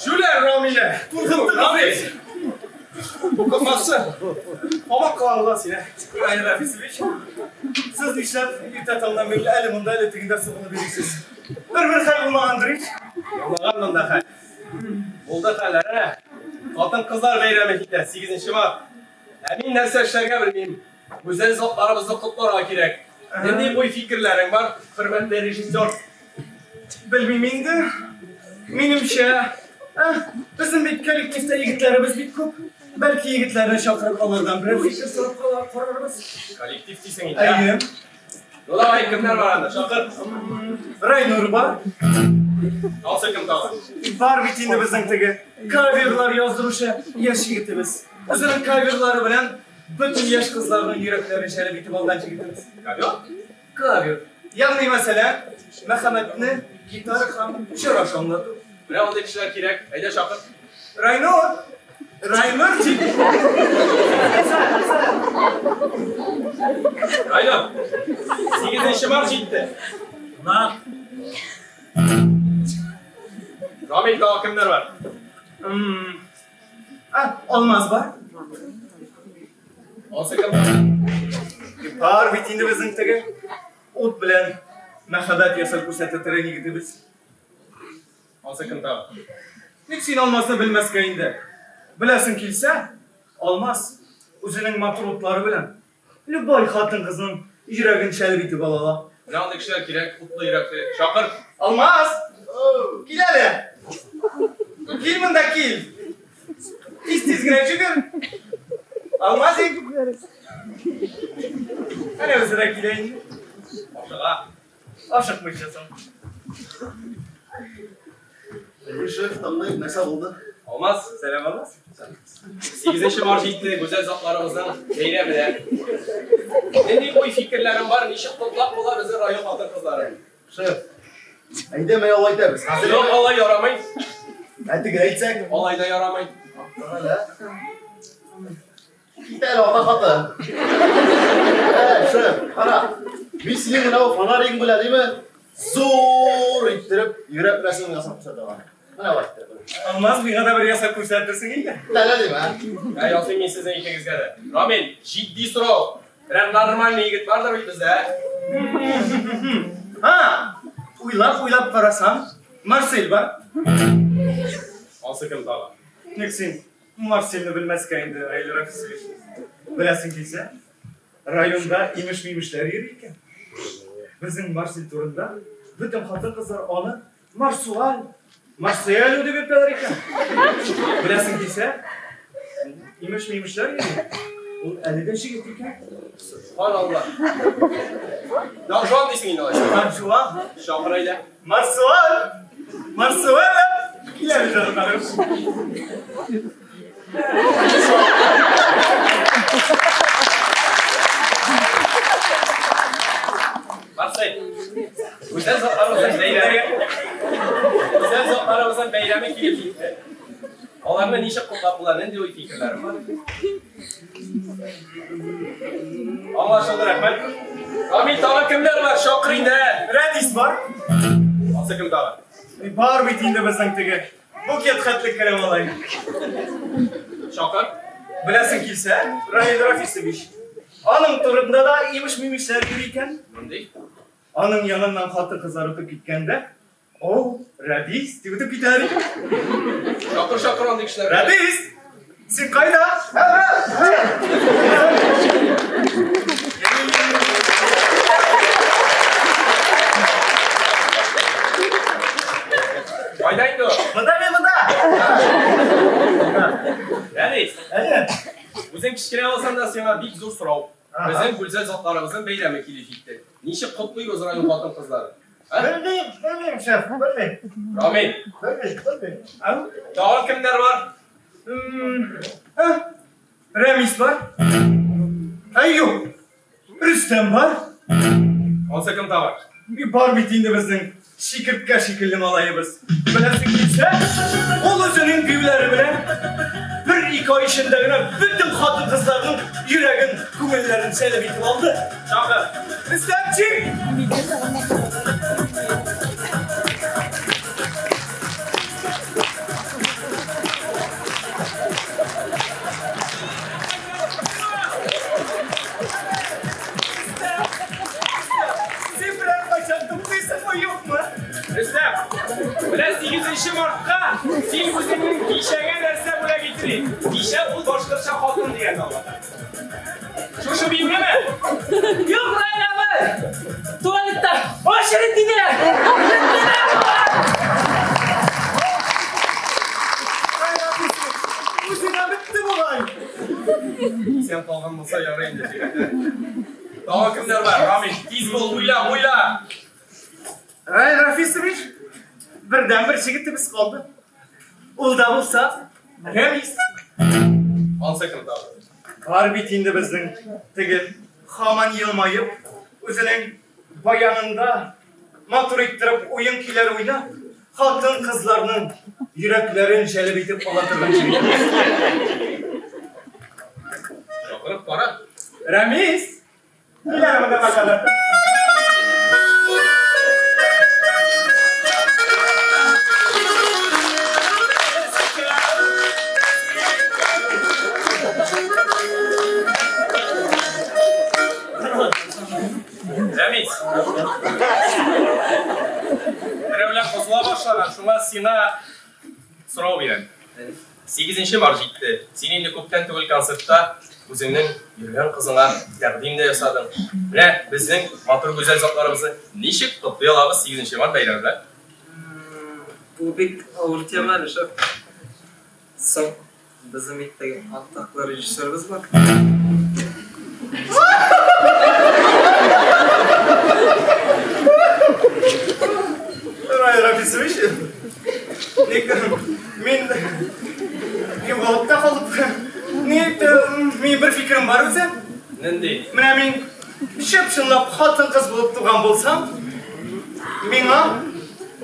Şöyle Ramile. Rami. Bu kafası. Hava kağılı sine. Aynı Rafisiviç. Siz işler irtatandan beri eliminde elektriğinde sıvını verirsiniz. Bir xayl bulmağandırıyız. Yolağanla da xayl. Olda xaylar ha. Altın kızlar beyrameklikte 8. Mart. Emin nerse işlerge bilmeyeyim. Güzel zatlarımızı kutlara gerek. Ne bu fikirlerin var? Hürmetli rejisör. Bilmeyeyim indi. Menimçe bizim bir kolektifte yigitlerimiz bir kup. Belki yigitlerden şakırıp onlardan birer fikir sorup kararımız. Kolektif değilsin indi ya. Ayım. Yola ayıp kimler var anda? Şakır. Raynur var. Al sakın tamam. Var bittiğinde bizden teki. Kavirler yazdırışı yaş yigitimiz. Özünün kavirleri bilen bütün yaş kızlarının yüreklerini şöyle bitip aldan yigitimiz. Kavir? Kavir. Yani mesela Mehmet'ni gitar ham şıraş anladı. Ne oldu kişiler kirek? Hayda şakır. Raynur. Raynur ciddi. Raynur. 8. Mart ciddi. Lan. Ramil daha kimler var? Olmaz bak. Olsa kimler? Par bittiğinde bizim teki. Ot bilen Mehmet yasal kursatı treni gidiyoruz. Olsa kim daha? Niksin olmasını bilmez kayında. Bilesin kilse, olmaz. Özünün matrutları bilen. Lübay hatın kızının yüreğin şel bitip alala. Ne oldu kişiler kirek, mutlu yürekli. Şakır. Olmaz. Gil hele. Gil bunda gil. Tiz güne çıkır. Olmaz ilk. Hani özüne gileyin. Aşağı. Aşıkmış yasam. Şef tamlayıp nasıl oldu? Olmaz, selam olmaz. 8. Mart gitti, güzel zatlarımızdan beylemler. Ne bu fikirlerim var, nişan toplak olar bizi rayon altın kızları. Şef, ayda mey olay deriz. Yok, olay yaramayın. Hadi gayetsek. Olayda yaramayın. Hala. Bir tane orta katı. Şef, para. Biz senin o fanarik bile değil mi? Zor ittirip yürek resim yasak çatığa. Ne var? Olmaz, bir kadar bir yasak kursatırsın iyi de. Ne değil mi? Ya Yasemin sizden ikiniz kadar. Ramil, ciddi soru. Biraz normal bir yigit vardır bizde. Ha, uylap karasam, Marcel var. Al sıkıntı tamam. Neksin, Marcel'ini bilmez kayındı, aylara kısır. Bilesin kilse, rayonda imişler yürürken. Bizim Marcel turunda, bütün hatın kızlar onu Marsual öde bir kadar iken. Bilesin kilse, imişler yürüyor. O 50'den şey getirirken. Subhanallah. Ya şu an değilsin yine o. Ben şu an. Şahırayla. Marsual. İleri canım benim. Marsual. Güzel zatlarımızın beyremi kilitlikti. Onlarla nişe kullanmalarının diyor fikirlerim var. Anlaşıldı Rahmet. Ramil daha kimler var? Şakır'ında. Redis var. Nasıl kim daha var? Bağır bittiğinde bizden teki. Buket xatlık kalem alayım. Şakır. Bilesin kilse, Rahil Rafisiviç. Anın turunda da imişler yürürken. Anın yanından hatı kızarıp gitkende. O, Redis, diyordu bir tane. Şakır andı kişiler. Redis! Sen kayda? Kaydaydı o. Mıda. Redis. Evet. Bizim kişiler olsan da sana bir zor soru. Bizim güzel zatlarımızın beyleme kilifikti. Niçin kutluyoruz rayon hatın kızları? Bilmeyim şef, bilmeyim. Ramin, Bilmeyim. daha kimler var? Remis var. Yok. Rüstem var. 18 kim daha var? Bir bar bittiğinde bizden şikirtka şekilli malayımız. Bilesin kimse, o özünün büyüleri bile bir iki ay içinde bütün kadın kızların yüreğin, kümüllerin şeyle bitip aldı. Çakır. Rüstemciğim! Sen birer başardın, kıysın mı yok mu? Rüstem, bilen 8. Mart'ta sil kuzenin gişeye derse buraya getirin. Gişe bu başkırça hatun diye kalır. Şu bilgi mi? Yok lan abi. Tuvalette aşırı dinler. Bu sene bitti bu olay. Sen kalkan olsa yarayın diyecek. Daha kimler var? Ramin, tiz bol, uyla. Rafisimiz birden bir çigitimiz kaldı. Ul da olsa Remis. 18 kim daha var? Var bittiğinde bizden tegi haman yılmayıp özünün bayanında matur ettirip oyun kiler oyna hatun kızlarının yüreklerin şelip itip alatırlar. Çakırıp para. Remis. Bilerim de bakalım. Remis. Birevler kozula başlanan şuna sina soru bilen. 8. Mart җитте. Син инде күптән түгел концертта үзеңнең йөргән кызыңа тәкъдим дә ясадың. Менә безнең матур гүзәл затларыбызны ничек котлый алабыз 8 Март бәйрәмендә? Bu bir ağır tema şef. Son bizim ilkteki attaklar rejisörümüz var. Rafisimiz. Men vaqtda qolib. Men bir fikrim bor o'zi. Нинди? Менә мин шып-шынлап хатын-кыз булып туган булсам, миңа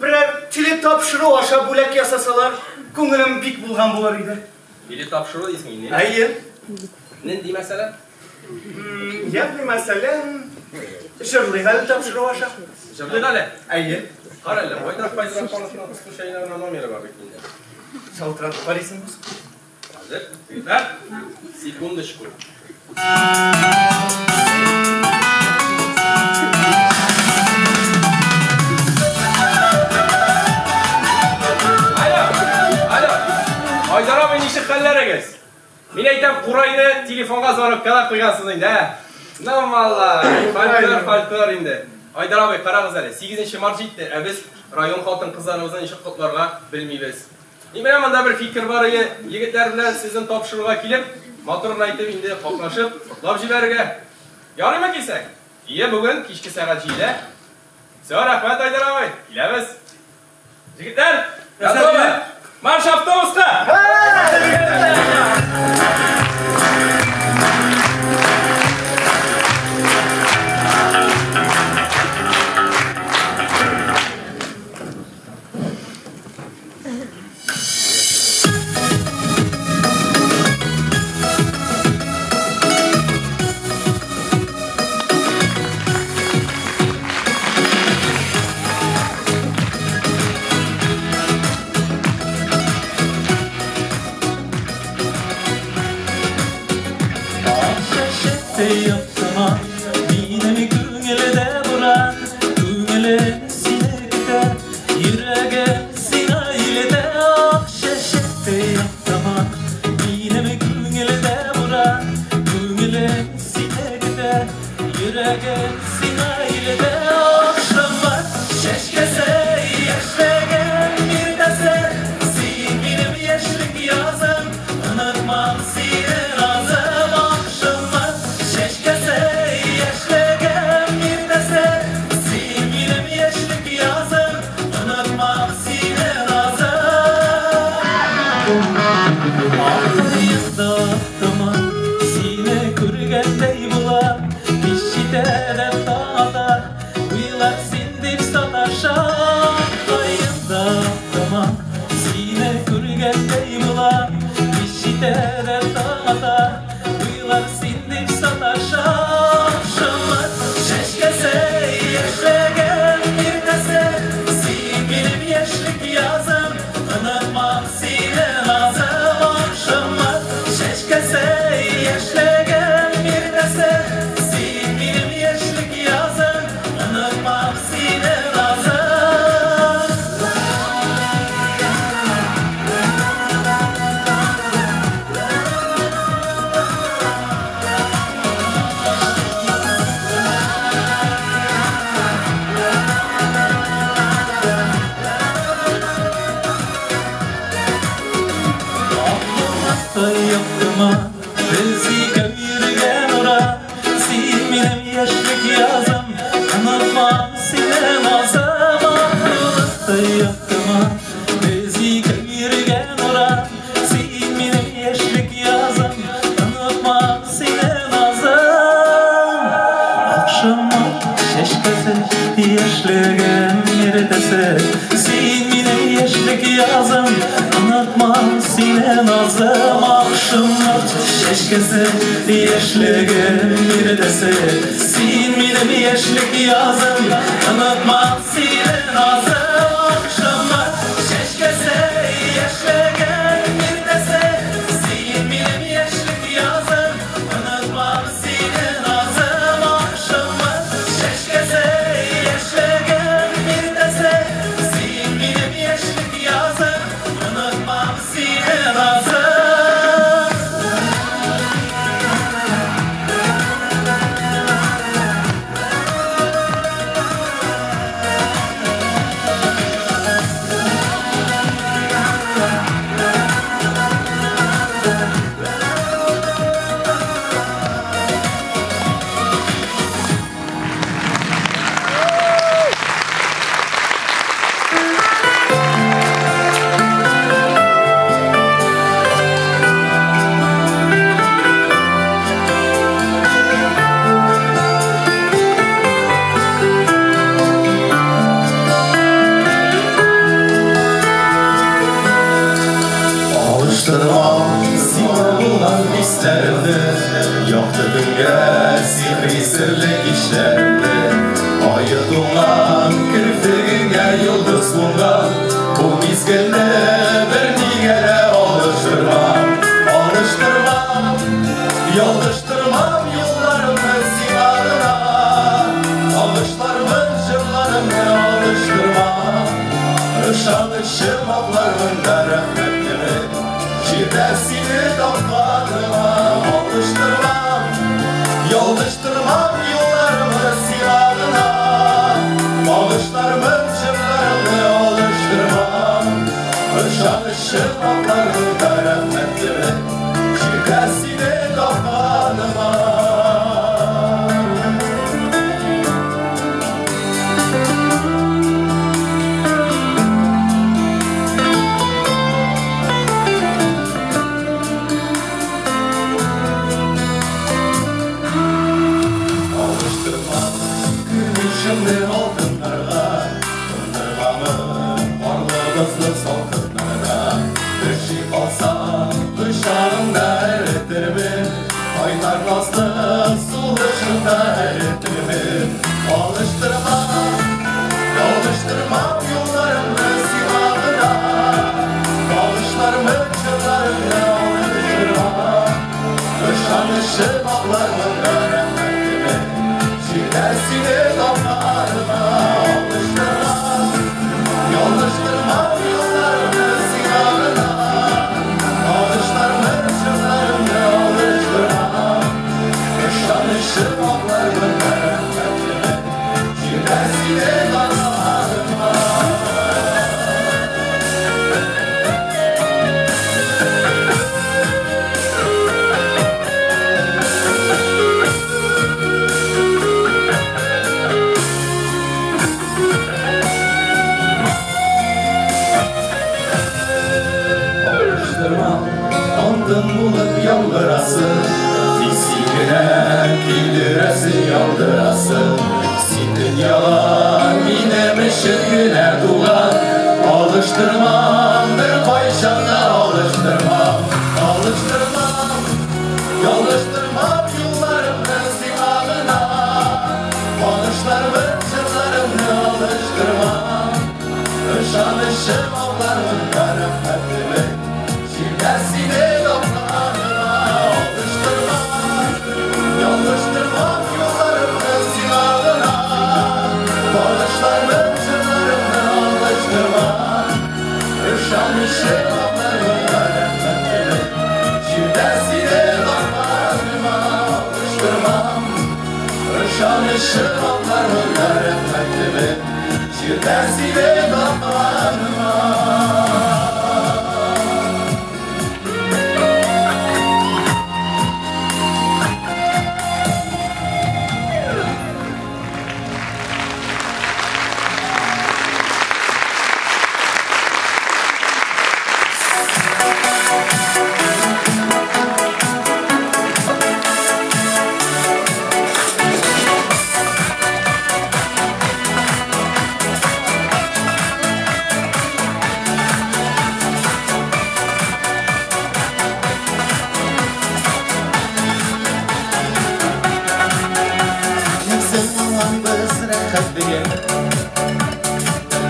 берәр теле тапшыру аша бүләк ясасалар, күңелем бик булган булыр иде. Билет тапшыру дисең инде. Әйе. Нинди мәсәлә? Ягъни мәсәлән, җырлый хәл тапшыру аша. Җырлый әле. Әйе. Кара әле, байдар файзрак халыкның кыску шәйләренә номеры бар бит инде. Шалтыратып карыйсыңыз. Хәзер, егетләр, секундочку. Alo. Айдар абый, ничек хәлләрегез? Мин әйтәм, Курайны телефонга зарубкада куйгансыз инде. Нормалла, фольклор инде. Айдар абый, карагыз әле, 8 Март җитте, ә без район хатын кызларыбызны ничек котларга белмибез. Менә монда бер фикер бар иде, егетләр белән сезне тапшыруга килеп, матурын әйтеп инде катнашып, котлап җибәрергә. Ярыймы килсәк? Ие, бүген кичке сәгать 7-дә. Все, рәхмәт Айдар абый, киләбез. Җегетләр, готовы? Марш автобуска! Yaptama minemi güngelde buran güngele sinekte yüreğe sinaylede ah şeşette yaptama minemi güngelde buran güngele sinekte yüreğe sinaylede akşamlar şeşkese yaşlayan bir dese sivinim yaşlık yazım unutmam seni lazım akşamlar Keşke Ağlayında aklıma sine kürgendey bular Pişiteden dağda Uylar sindip sataşa Ağlayında aklıma sine kürgendey bular Pişiteden dağda Uylar sindip sataşa Şamlar şeşkese Yeşlegen bir dese Sivilim yeşlik yazım Unutmam sine nazım Akşamlar şeşkese Yeşlegen bir dese Sivilim yeşlik yazım Unutmam sine nazım Yaptıma Bizi köyürgen ora Silminem yaşlık yazım Unutmam sine nazım Aklımda yaptıma Bizi köyürgen ora Silminem yaşlık yazım Unutmam sine nazım Akşama şeşkese Yaşlıgen neredese Silminem yaşlık yazım Unutmam sine nazım Akşamlar şeşkese Yaşlıgen bir dese Silminem yaşlık yazım Unutmam sine nazım Akşamlar şeşkese Yaşlıgen bir dese Silminem yaşlık yazım Unutmam sine nazım Akşamlar şeşkese Yaşlıgen bir dese Silminem yaşlık yazım Unutmam sine nazım Alıştırmam simalılar isterdi Yoktu dünya sihri sirli işlerdi Ayı duman kirpiğine yıldız bundan Bu mizgilde bir nigere alıştırmam Alıştırmam, yalıştırmam yollarımı simarına Alışlarımın şırlarımı alıştırmam Işan ışım ablarımın da rahmetimi Şiddetini damlarıma alıştırmam Yalıştırmam yollarımı silahına Alışlarımın çırlarını alıştırmam Işan ışım ablarımın da rahmetimi Şiddetini damlarıma Şimdi altınlarla Kındırmamın Varlığımızlı salkınlarla Bir şey alsam Dışarımda erittirimin Kaynar nazlı Su dışında erittirimin Alıştırmam Alıştırmam yollarımı silahına Alışlarımın çırlarını alıştırmam Işan ışım ablarımın öğrenmektimin Şiddetini damlarıma alıştırmam Yalıştırmam yollarımı silahına Alışlarımın çırlarını alıştırmam Işan ışım ablarımın öğrenmektimin Şiddetini damlarıma alıştırmam Andın bulup yalvarası Fisigine güldüresi yaldırası Sindin yalan yine ışıkine duvar Alıştırmam bir koyşanla alıştırmam Alıştırmam Yalıştırmam yıllarımın simağına Konuşlarımı çırlarımı alıştırmam Işanışım avlarımın garafetimi Çilesini doklarıma alıştırmam Yalıştırmam yıllarımın simağına Konuşlarımı çırlarımı alıştırmam Işanışım avlarımın garafetimi Çilesini doklarıma alıştırmam Işanışım avlarımın garafetimi Çilesini doklarıma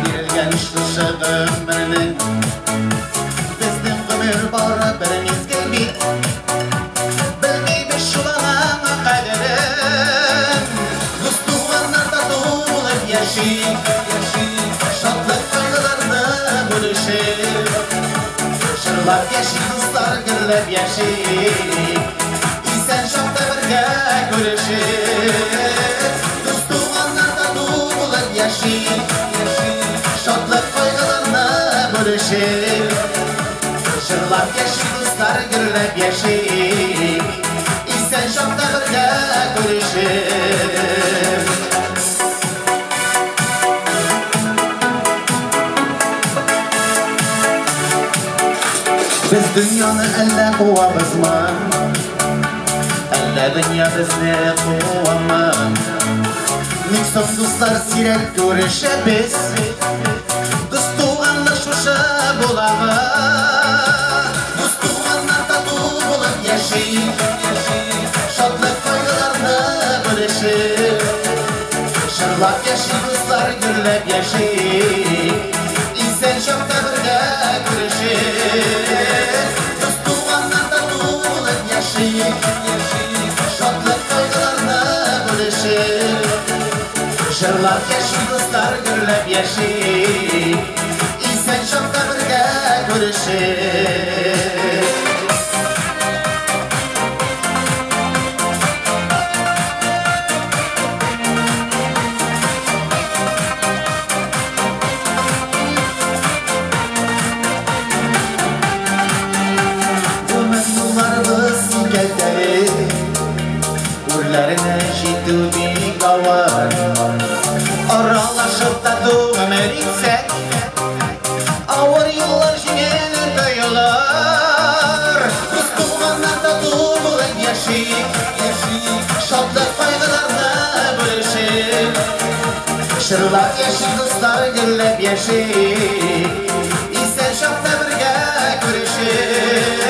Birilgen işlişi ömrünün Bizden ömür bara birimizge bit Bilmeymiş şulana kaderim Dostuğanlarda doğulup yaşayıp Şatlık kaygılarını bölüşüp Şırlap yaşayıp dostlar gürlep yaşayıp İsen şokta birge görüşüp Yaşayıp, şatlık kaygılarını bölüşüp Şırlap yaşayıp, dostlar gürlep yaşayıp İsen şokta birge görüşüp Biz dünyanı elle kuvamız mı? Elle dünya bizni kuvamı Nixon dostlar sirek görüşe biz Dostuğanla şuşa bulamı Dostuğanlarda doğulup yaşayıp Şatlık kaygılarını bölüşüp Şırlap yaşayıp dostlar gürlep yaşayıp İnsan şokta birge görüşüp Dostuğanlarda doğulup yaşayıp Şatlık kaygılarını bölüşüp Şırlap yaşayıp dostlar gürlep yaşayıp İnsan şokta birge görüşüp Bu memnunlarımız geldi Urlarına şiddudik var Aralaşıp da ömür itsek Ağır yıllar jingene dayılar Dostuğanlarda doğulup yaşayıp Şatlık kaygılarını bölüşüp Şırlap yaşayıp dostlar gürlep yaşayıp İnsan şokta birge görüşüp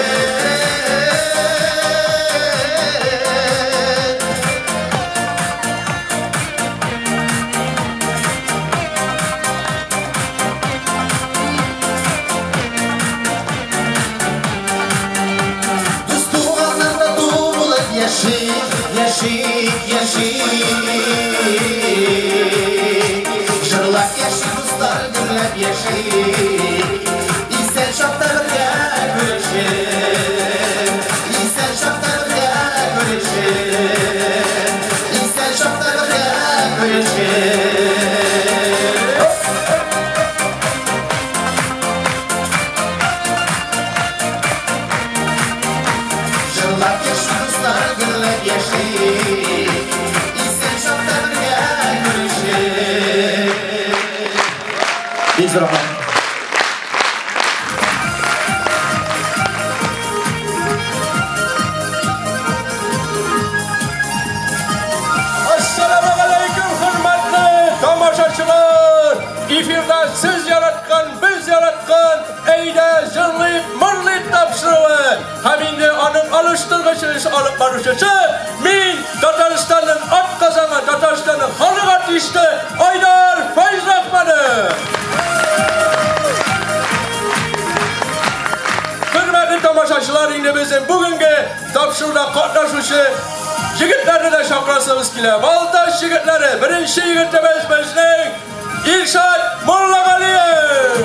Şırlap yaşayıp dostlar gürlep yaşayıp İnsan şokta birge görüşüp İnsan şokta birge görüşüp İnsan şokta birge görüşüp Şırlap yaşayıp dostlar gürlep yaşayıp İnsan şokta birge görüşüp Biz rahmet tamaşaçılar indi bizim bugünkü tapşırda katlaşışı yigitlerini de şapkasımız kile. Baltaş yigitleri birinci yigitimiz bizning İrşad Mollagaliyev.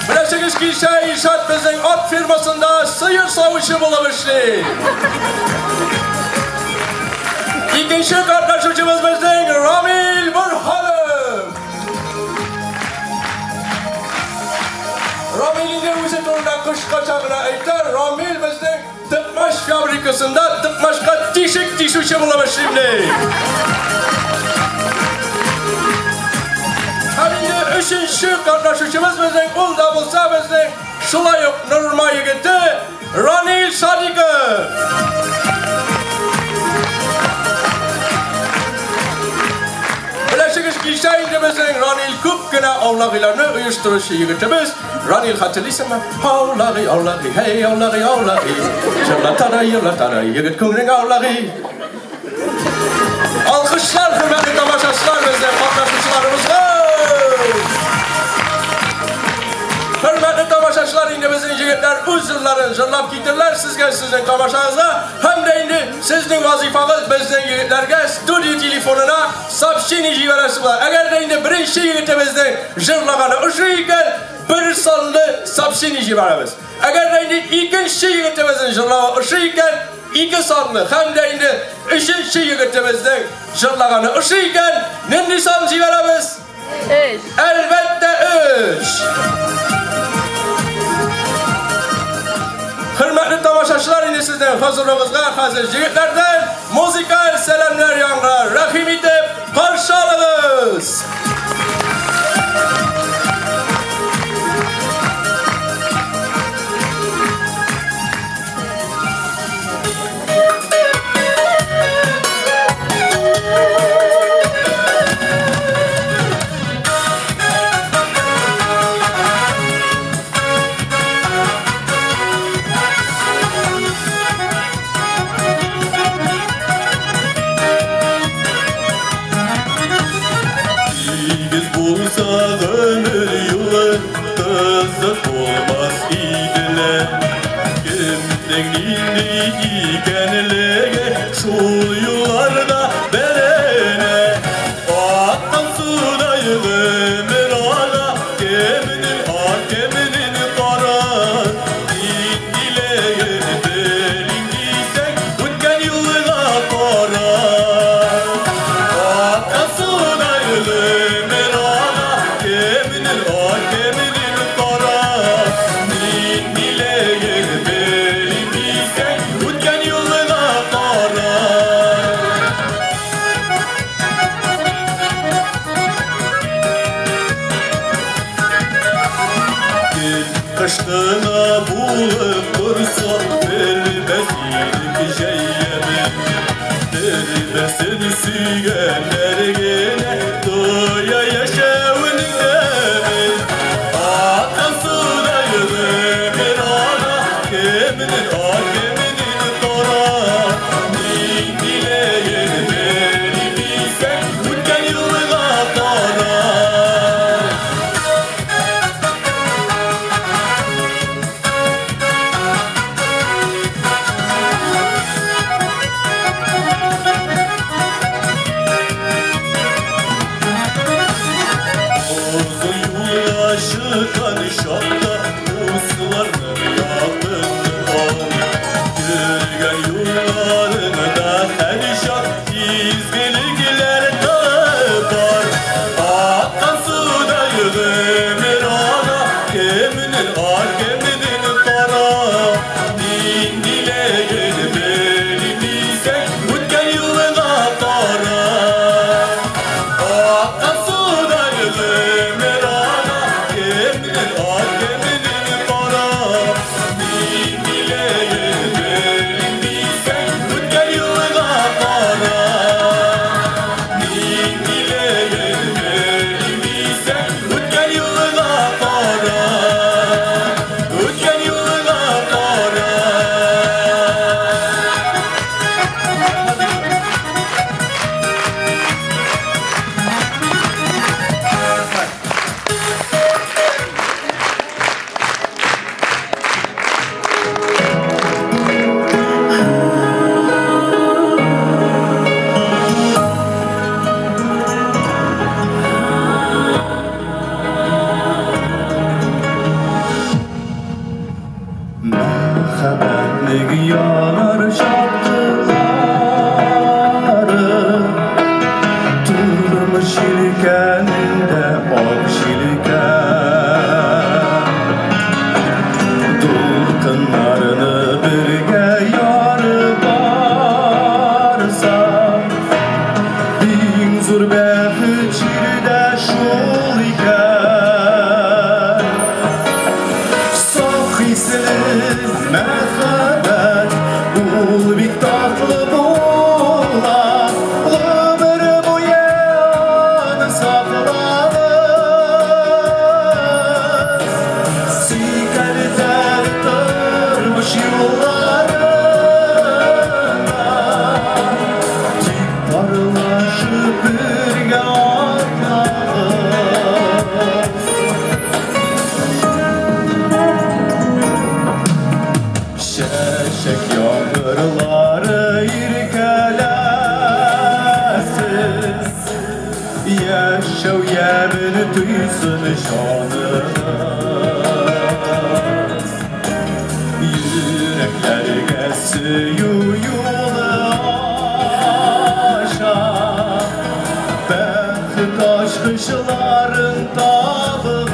Bilasınız ki İrşad bizning at firmasında sıyır savuşu bulamıştı. İkinci katlaşıcımız bizning Ramil Burhanov. Ramil'in de o'zi turida qish qochog'ini aytar. Ramil bizning tıkmaş fabrikasında tıkmaşqa teshik teshuvchi bo'lamiz şimdi. Endi üçüncü qatnashuvchimiz bizning qo'lda bo'lsa bizning Shulayok Nurma yigiti Ranil Sadiqov. Bilasınız ki endi bizning Ranil ko'pgina ovlag'ilarni uyushtiruvchi yigitimiz. Ranil hatırlıysanmi? Ovlag'i, ovlag'i, hey ovlag'i, ovlag'i. Yig'latara, yigit ko'ngling ovlag'i. Alkışlar hürmetli tamaşaçılar bizning qatnashuvchilarimizga. Hürmetli tamaşaçılar endi bizning yigitlar o'z yurtlarini jillab ketirlar sizning tamaşanızga. Hamda endi sizning vazifangiz bizning yigitlarga studiya telefonuna soобщение jiberasiz bor. Agar endi birinchi yigitimizning jillagani o'sha ekan bir sonli soобщение jiberamiz. Agar endi ikkinchi yigitimizning jillagani o'sha ekan iki sonli hamda endi uchinchi yigitimizning jillagani o'sha ekan nima son jiberamiz? 3. Albatta 3. Hürmetli tamaşaçılar endi sizden huzurunuzga hazır yigitlerden müzikal selamlar yağdırır. Rahim etip qarşı alınız. Kışkına bulup dursa vermesin şeyyemi. Vermesin süyenler gene doya yaşavın demin. Atası dayılı bir ana geminin kara. Nindileyin beni bilsen uçan yılına kara. Çıkan şapta uslarını yakındı Gürgen yollarında her şap izgilikler tapar Akkan suda yığımır ana geminin kara Nindileyin beni bilsen uçkan yılına kara Akkan suda yığımır ana Güzellik yanar şapkıları Turmuş ilkeninde ok şilken Dulkınlarını birge yarı varsa Bin zur behi çirde şul iken Sok hisli merhamet Bul bir tatlı bula Ömür boyu anı saklanır Sigareten tırmış yollarına Dik parlaşı bir atlar Şeşek yağmurları irkelesiz Yaşav yerini duysun şanınız Yüreklerge suyuyulu aşağı Beht aşkışların tabığı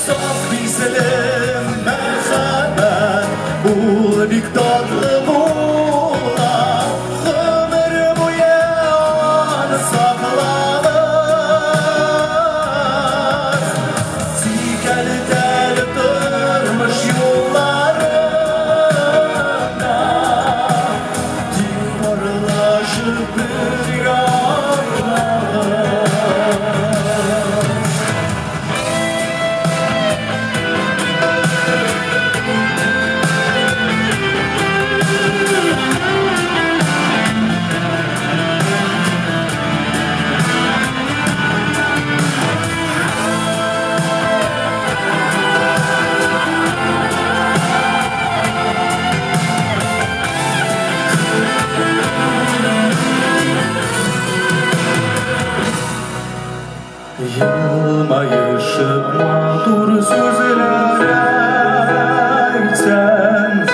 Saf bizlerim merhamet Bul bir tatlı bula Ömür boyu anı saklanır Sikel tel tırmış yollarına Dik parlaşıp bir yağlar Yılmayışıp mağdur sözler ayten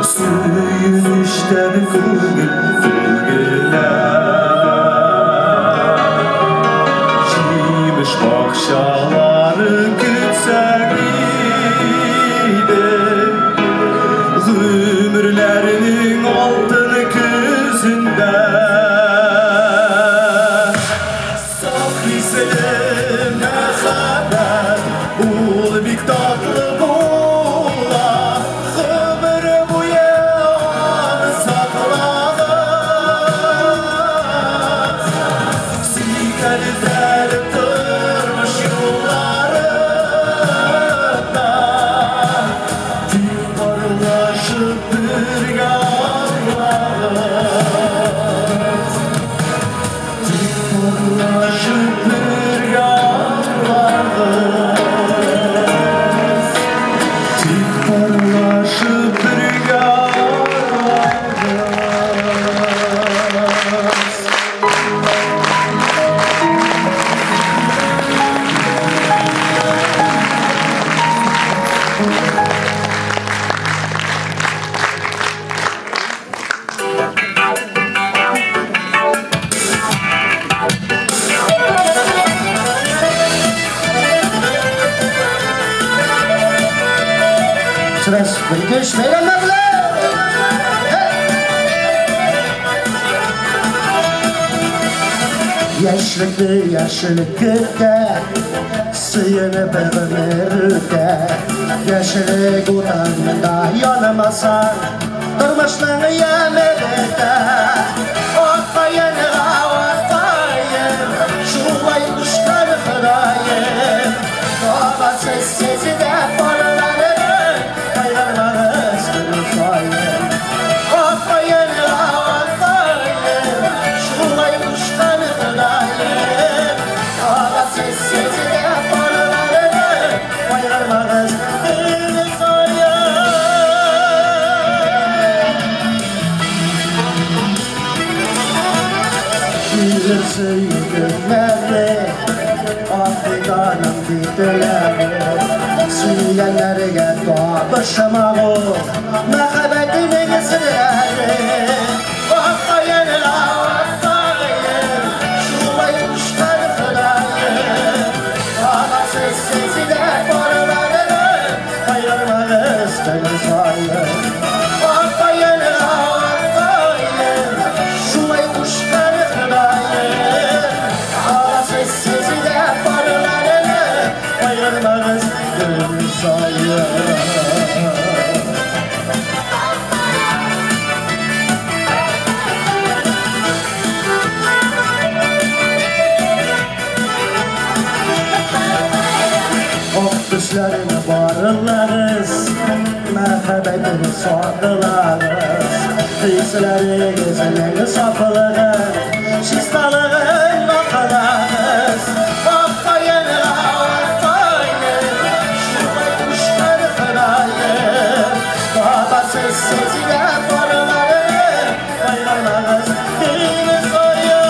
Suyunuşten kılgılar Çimiş bakşaları gütsek idi Ömürlerinin altın kızında Saf hisselim merhamet Bul bir tatlı bula Ömür boyu anı saklanır Sikel tel tırmış yollarına Dik parlaşıp bir yağlar Dik parlaşıp bir yağlar Dik parlaşıp bir yağlar Stres berkeş beylerle Yaşlıklı yaşlılık gülde Sıyını beğenirde Yaşlılık utanında yanımasan Durmuşluğunu yemelerde Ortayın ortayın Şulay kuşlar hırayın Baba sessiz de paraları Hayranlarız kırıfayın Ortayın ortayın Şulay kuşlar hırayın Baba sessiz de paraları Hayranlarız kırıfayın Bilirsin günleri Afrika'nın bitileri Söylenlerge doğamışıma o Mehabetinin sırrı Vakka yenila vakka yenil Şulayı kuşlar fıdayı Bana sessizliğe koruları Ayırmağız gönül sayı Vakka yenila vakka yenil Şulayı kuşlar fıdayı Bana sessizliğe koruları Ayırmağız gönül sayı Düşlerini bağırırlarız Merhabetini sorgularız Kıyısıları gezeleri sapılırız Şistalığın noktalarız Vakka yenir vakka yenir Şurada kuşları fırayır Dağda sessiz ile koruları Ayırlarız dini soyur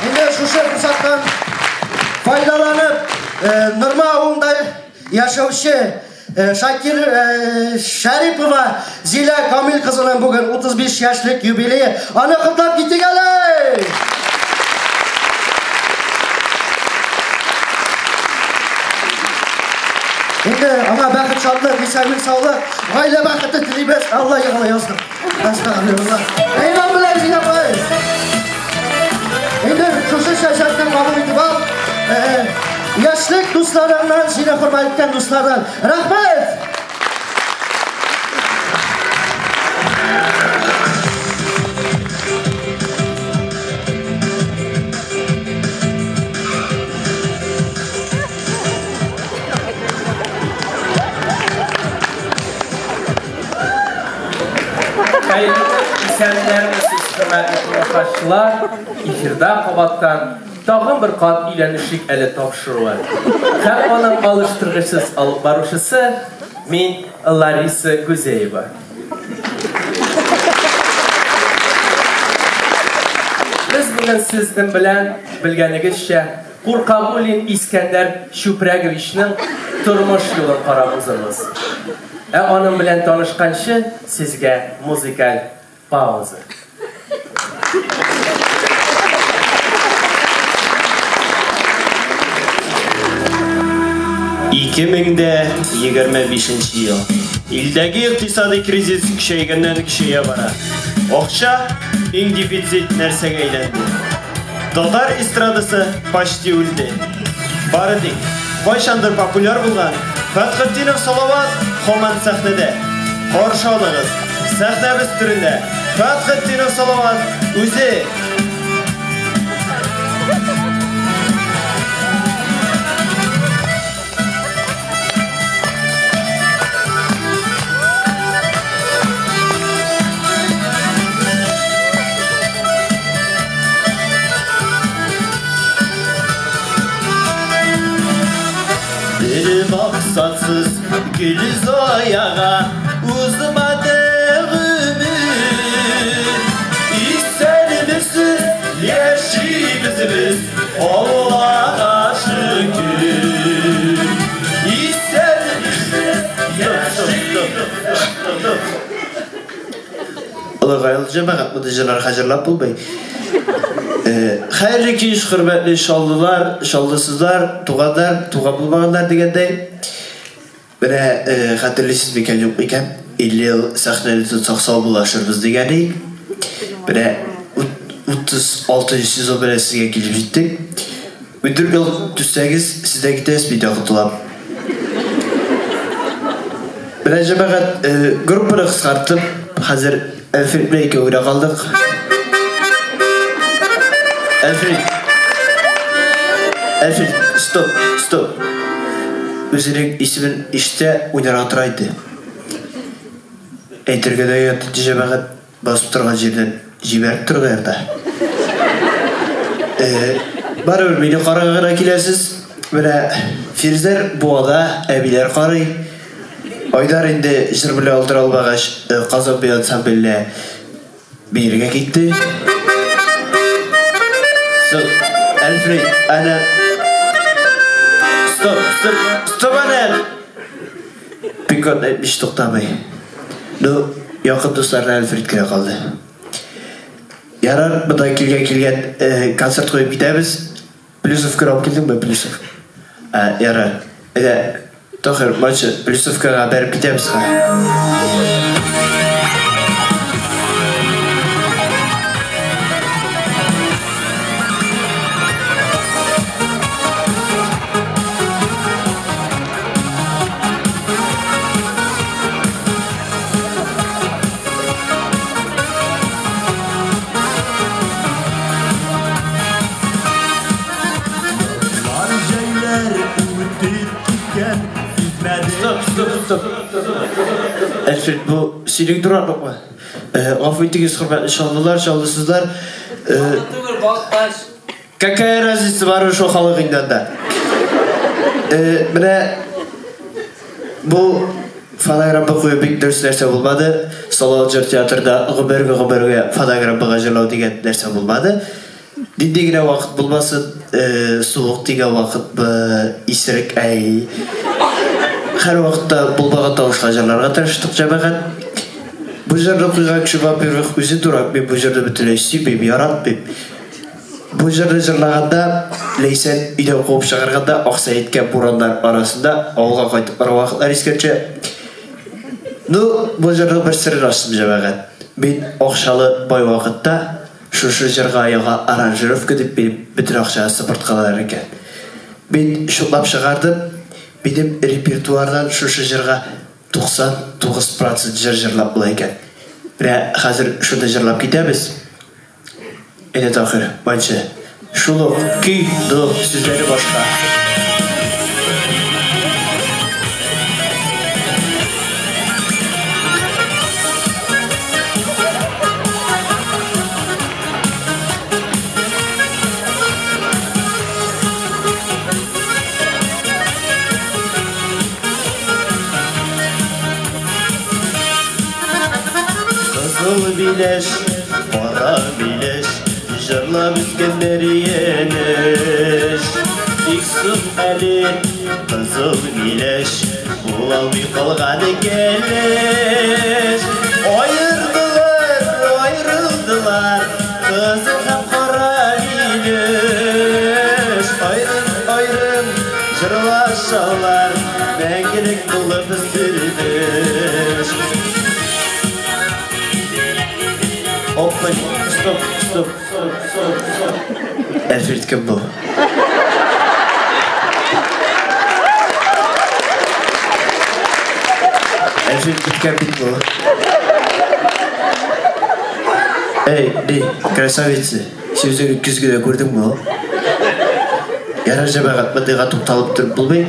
Yine şu fırsattan faydalanıp Nurma Ağu'nda yaşaşı Şakir Şeripova Zila Kamil kızının bugün 35 yaşlık yübileyi anı kutlayıp gitti gelin. Şimdi ama bakit şadlık, insanlık sağlık, aile bakıtı tilibes Allah yağla yazdım. Estağfurullah. Eyvallah bile bizi yaparız. Şimdi şu şaşırttan kabul itibam. Yaşlık dostlarından, seni hürmet etken dostlardan. Rahmet. Hayırlı isenler ve sistematli kuruluşlar, İhirde Qabat'tan tağın bir qat ilenişik eli tapşırılar. Hem onun alıştırgısız alıp barışısı, min Larisa Guzeyeva. Biz bugün sizden bilen bilgenligizce Qurqagulin İskender Shupragovichning turmush yo'lini qarab onun bilen tanışkanşı sizge müzikal pauza. Mingde 25 yıl. İldagi iqtisadi krizis küçeygenden küçeye bara. Okşa, eng defitsit nersege aylendi. Tatar estradası paşti öldü. Baradik, Bayşandır popüler bulgan Fatxettinov Salavat Xoman sahnede. Qarşı alığız, sahnemiz türünde Fatxettinov Salavat o'zi. Bir maksatsız gülüz ayağa uzmadı ümit. İstermişsiz yaşımızımız Allah'a şükür. İstermişsiz yaşımızımız. Allah gayılca bakat mıdıcılar hacırlap bulbay. Hayırlı ki iş hürmetli şallılar, şallısızlar, tuğadlar, tuğa bulmaganlar degende bana hatırlısız bir yok iken 50 yıl sahnede tutsak sağ bulaşırız degeni. Bire 36. sezon bile sizge gelip gittik. Müdür yol düşseniz size gideriz bir daha kutulam. Birinci fakat grupunu kıskarttım. Hazır Elfrid Blake'e uğra kaldık. Elfrid, stop. Özünün ismin işte oynarattıraydı. Eytirgede yatıcı fakat basıp turgan жерден жиберip turgardı. Barır beni qaragana kilesiz. Böyle Firzler buada, ebiler qarıy. Aydar indi jır bile aldır albağaç Qazan bir ansambille birge gitti. Elfrid, ana... Stop ana! Pikot etmiş toxtamayı. No, yakın dostlarına Elfrid kire kaldı. Yarar bıda kilgen konsert koyup gidemiz. Plusovka alıp geldin mi Plusov? Yarar. Tohir maçı Plusovka'ya berip gidemiz. Stop. Elfrid bu silik duranlık mı? Afiyetiniz hürmetli şallısızlar. Dur bakbaş. Kakaya razisi var şu halığından da. Mine bu fonogramma koyup bir derse bulmadı. Salalcır teatrda gıberge fonogramma gajırlaw degen derse bulmadı. Dindigine vakit bulmasın, soğuk degen vakit isrik ay. Her vakitte bulmağa tavuşla jarlarga tarıştık cemaat. Bu jarda kuygan kişi vapirlik üzü durak ben bu jarda bütünleşti ben yaratmam. Bu jarda jarlaganda leysen ide koyup çıkarganda aksa etken buranlar arasında avulga kaytıp ara vakitler iskerçe. Bu jarda bir sırrı açtım cemaat. Ben akşalı bay vakitte şu jarga ayağa aranjöröv gidip benim bütün akşaya sıpırtkalar eken. Ben şutlap çıkardım. Benim repertuardan şu jırga 99% jırlap bula eken. Ve hazır şurada jırlap gidemiz. Ene tahir, mançı. Şulu, ki, sizleri başka. Kızıl bileş, para bileş, jırla büzgenleri yeneş. İksim eli, kızıl bileş, bulamay kalgadı geleş. Ayrıldılar, kızım hem kara bileş. Ayrım, jırlaşalar, mengilik bulup sürdeş. Open, stop. Elfrid kim bu? Elfrid bitken bit bu. Hey, krasavitsi. Sözünü küzgüde gördün mü o? Yararca bağatmadığa toptalıp durup bulmayın.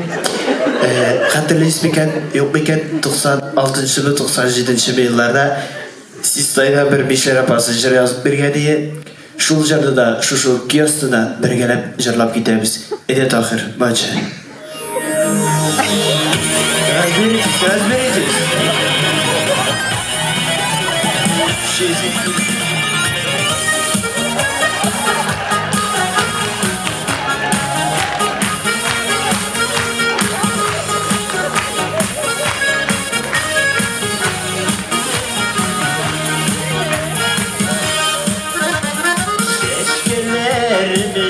Hatırlı ismiken, yok beken 96. mı 97. yıllarda siz sayıda bir beşlere pasajır yazıp birgediye şul jarda da şu kiyostuna birgelep jarlap gidemiz. Ede tahir, bacı. Söz vereceğiz.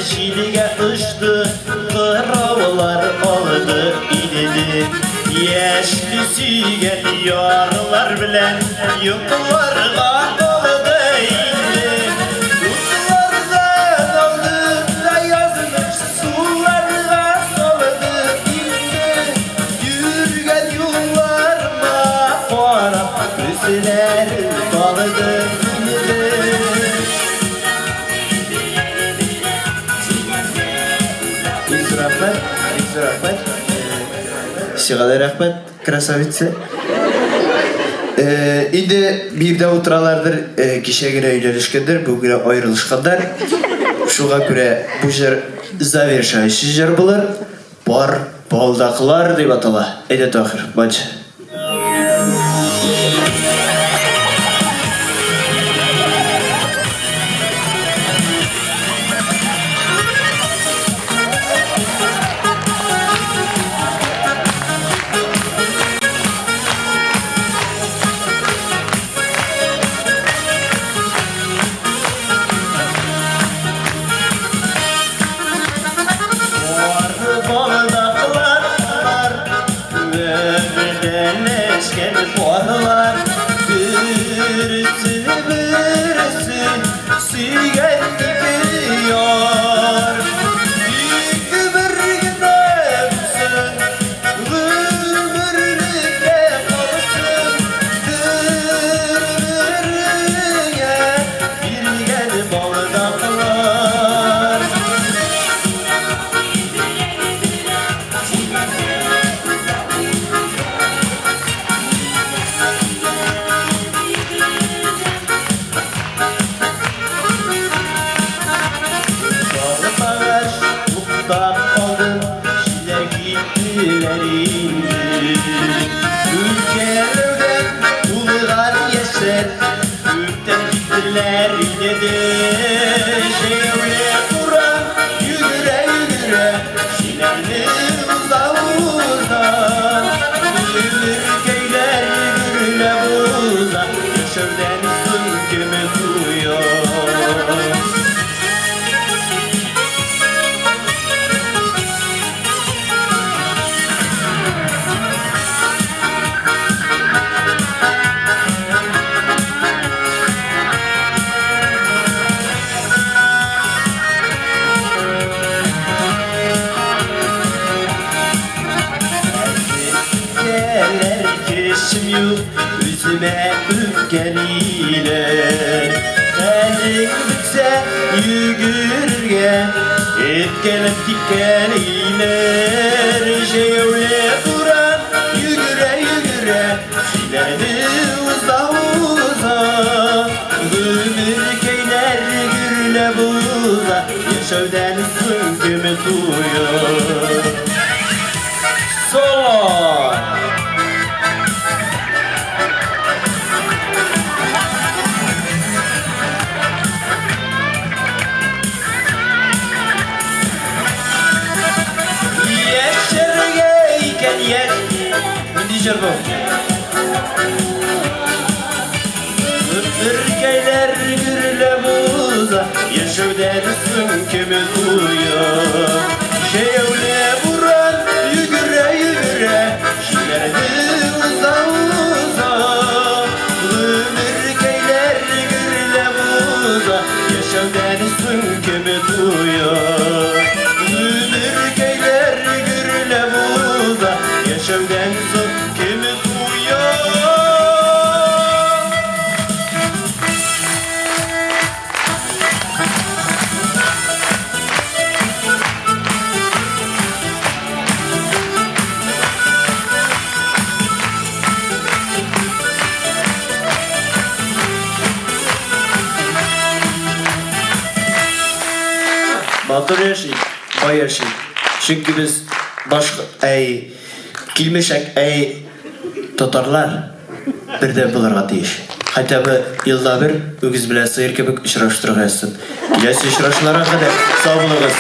Şiliğe uçtu, kıravlar aldı ilini. Yaşlı sügen yarlar bilen yoklarga doladı indi. Kutlarda dalında yazmış sularga doladı indi. Yürgen yollarıma varap gözler doladı indi. İzrafet. Sigalar rahmet, krasavitse. İndi bir de oturalardır kişiye göre öylelişkendir, bu göre ayrılışkanlar. Şuğa göre bu jер zaвершающий jер bulur. Bar, baldaklar deyip atala. Edet ahir, bacı. Varlar birisi birisi sügen gidiyor. Büyük bir gidemsin, ömürlükle kalsın. Birbirine bir gel bardaklar. Ülkelerden dullar yeşer, ülkten gittiler dedi. Şevle duran yürüre yürüre, şilerli uzağından. Ülkeler yürüle buza, şevden sürgümü duyuyor. Keşim yok yüzüme öfkeliler. Elim bitse yügürge etkelip dikkeliler. Şevle duran yügüre yügüre şilerdi uza uza. Gülür keyler gürle buza yaşavden sünkümü duyuyor. Solo! Yeşergeyken yer Dijer bu Öpürgeyler gürle buza Yaşav dersin kimi duyuyor. Şevle vuran yügüre yügüre şilerdi uza uza. Öpürgeyler gürle buza Yaşav dersin kimi duyuyor. Öpürgeyler gürle buza Yaşav dersin kimi duyuyor. Batır yaşayın, bay yaşayın. Çünkü biz başka kilmişek Tatarlar birden bularga deyiş. Hatta bu yılda bir ögüz bilen sıyır kebek işraştırık etsin. Gelsin işraşlara kadar sağ bulunuz.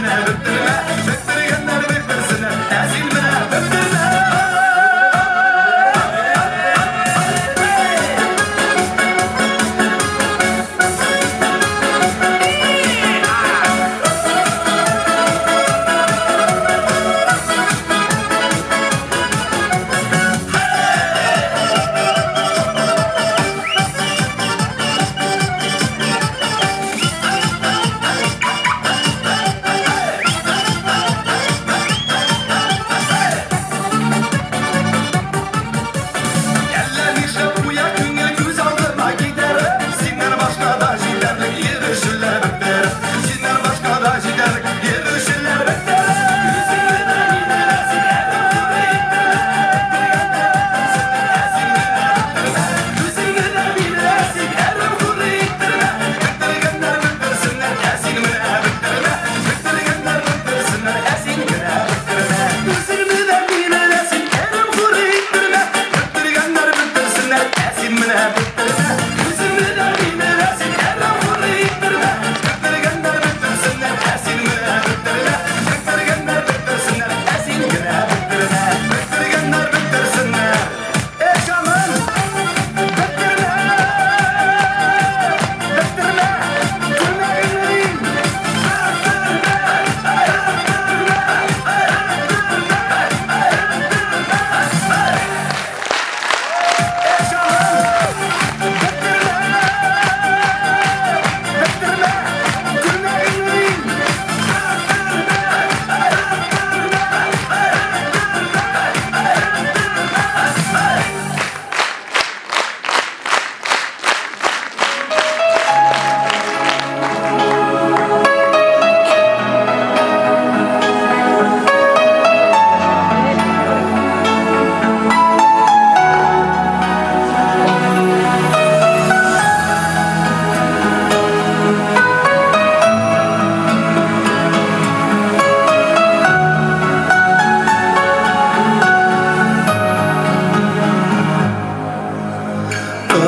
mine bittirme Bittirgenler bittirsinler Esin mine bittirme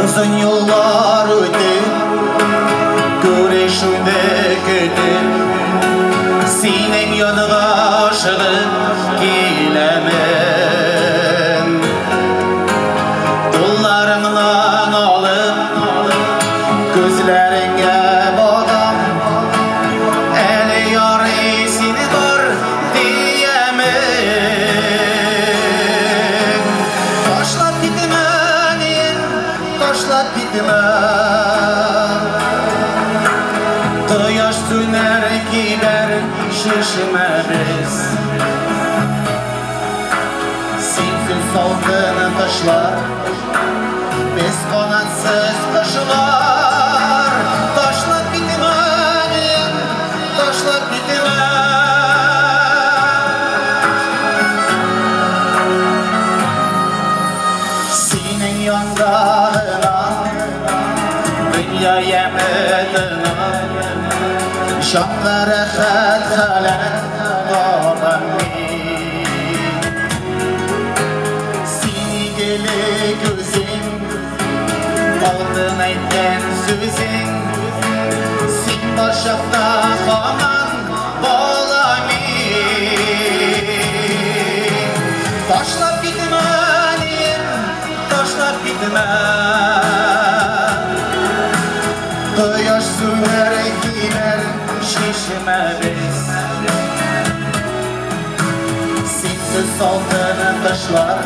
Uzun yıllar ötü Görüşümde kötü Senin yanına aşığım Gelemem Kollarımdan alıp Gözlerine bakam Eli yarisini var diyemem Taşlap gitmenin Taşlap gitme Tayaş tüner gider şişmeriz Sensiz aldığın taşlar Biz kanatsız kuşlar Taşlap gitmenin Taşlap gitme Senin yanlarına Dünya yemedine Şanlara xəlxələ Ağami Seni geli gözün Aldın aytən sözün Sen başaqda qaman Balami Taşlap gitmənin Taşlap gitmə Tayaş sürer gider şişmeriz Sensiz aldığın taşlar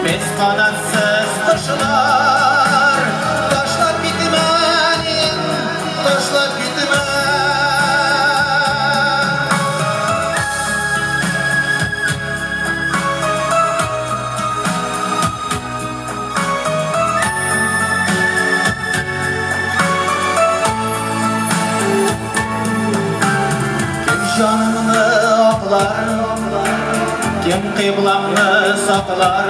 Biz kanatsız taşlar Taşlap gitmenin Taşlap gitme Canımı aklar Kim kıblamı saklar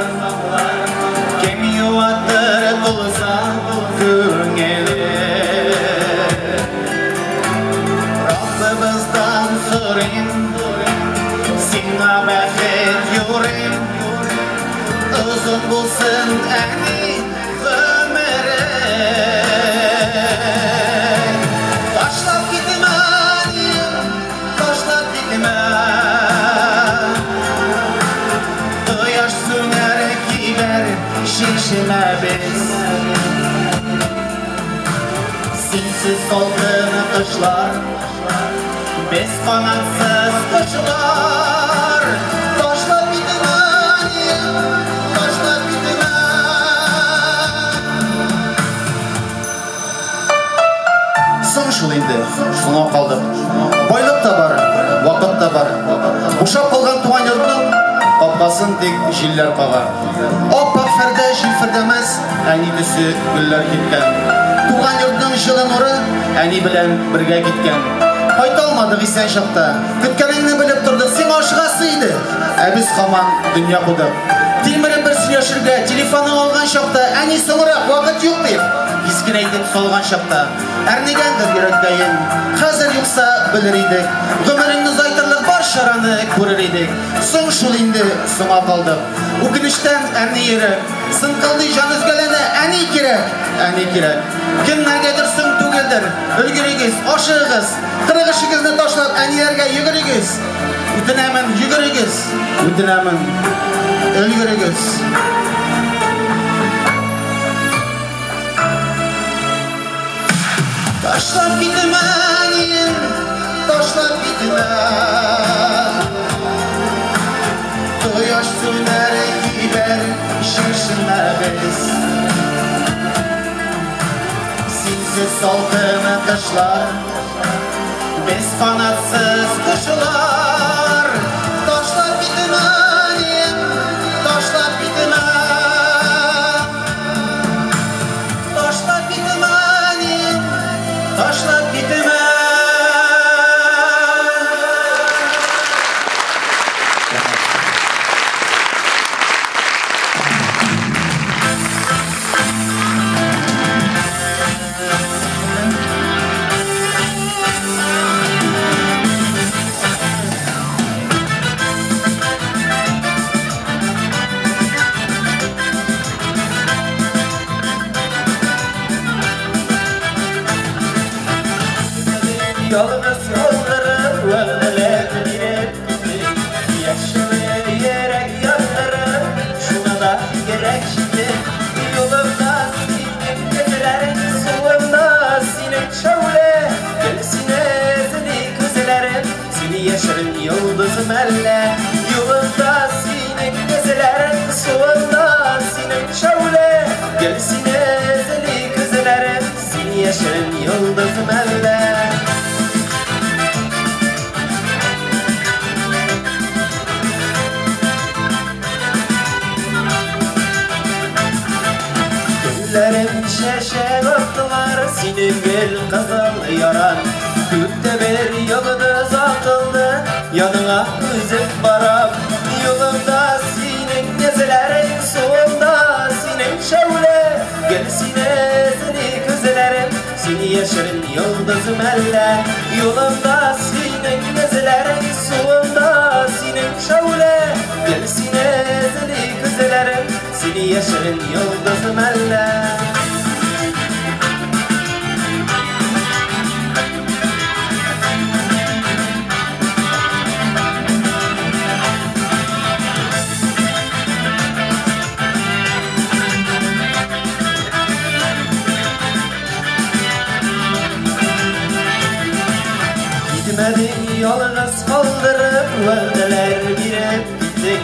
Kim yuvadır bulsa Göneli Rabbimizden sorayım Sana bəxet yorayım Uzun bulsun əni ömrü Taşlap gitməliyim bitime Yaş sünger gider şişime biz Sinsiz solgun kışlar Biz kanatsız kışlar Taşla bitime Taşla bitime Soň şul indi, şuna kaldık. Baylık da var, vakit da var. Uşak kalgan tuğan yurtun, kapkasın tek jiller kagar. Oppak ferde jil ferdemez, әни түсі güller gitken. Tuğan yurtun жылы nuru, әни bilen birge gitken. Kaytalmadık isen şakta, kütkenini bilip turduk, sen aşıgasıydı. Biz kaman dünya kuduk. Tilmirin bir süreşirge, telefonu olgan şakta, әни sınırak vakit yok deyip. Iskin aytib solgan şakta Ernegendir yürekdeyin Hazır yoksa bilir idik Ömrünü uzaytırlık bar şarаны ko'rar edik Soň şul indi soňa kaldık Ukinişten erni yürek Sınqıldı jan özgelene әni kerek Әni kerek Kimlergedir soň tugildir Ülgürügiz, aşığız Kırıgışıgizni taşlap әnilerge yugurigiz Ütinemin yugurigiz Ütinemin Ölgürügiz Taşlap gitmeyin, taşlap gitme Toyaş süner gider şişine biz Sinsiz salgın kışlar Biz kanatsız kuşlar Taşlap gitmeyin, taşlap gitme Taşlap gitmeyin Taşlap gitme Yalnız yolları öldüler direk Yaşamayerek yanları Şuna da gerek şimdi Yolumda sinim gezilerin Suğumda sinim şöyle Gölsine zili kızılarım Seni yaşarın yıldızım elle Yolumda sinim gezilerin Suğumda sinim şöyle Gölsine zili kızılarım Seni yaşarın yıldızım elle Güllerim şeşe baktılar Sinim gel kızıl yaran Gökte bir yıldız atıldı Yanına üzüp baram Yolumda sinim gezilerin Soğumda sinim şöyle Gelsine seni kızlarım Seni yaşarın yıldızım elle Yolumda sinim gezilerin Soğumda sinim şöyle Gelsine seni kızlarım Seni yaşarın yıldızım elle Gitmedin yalnız kaldırıp Öldüler girip gittin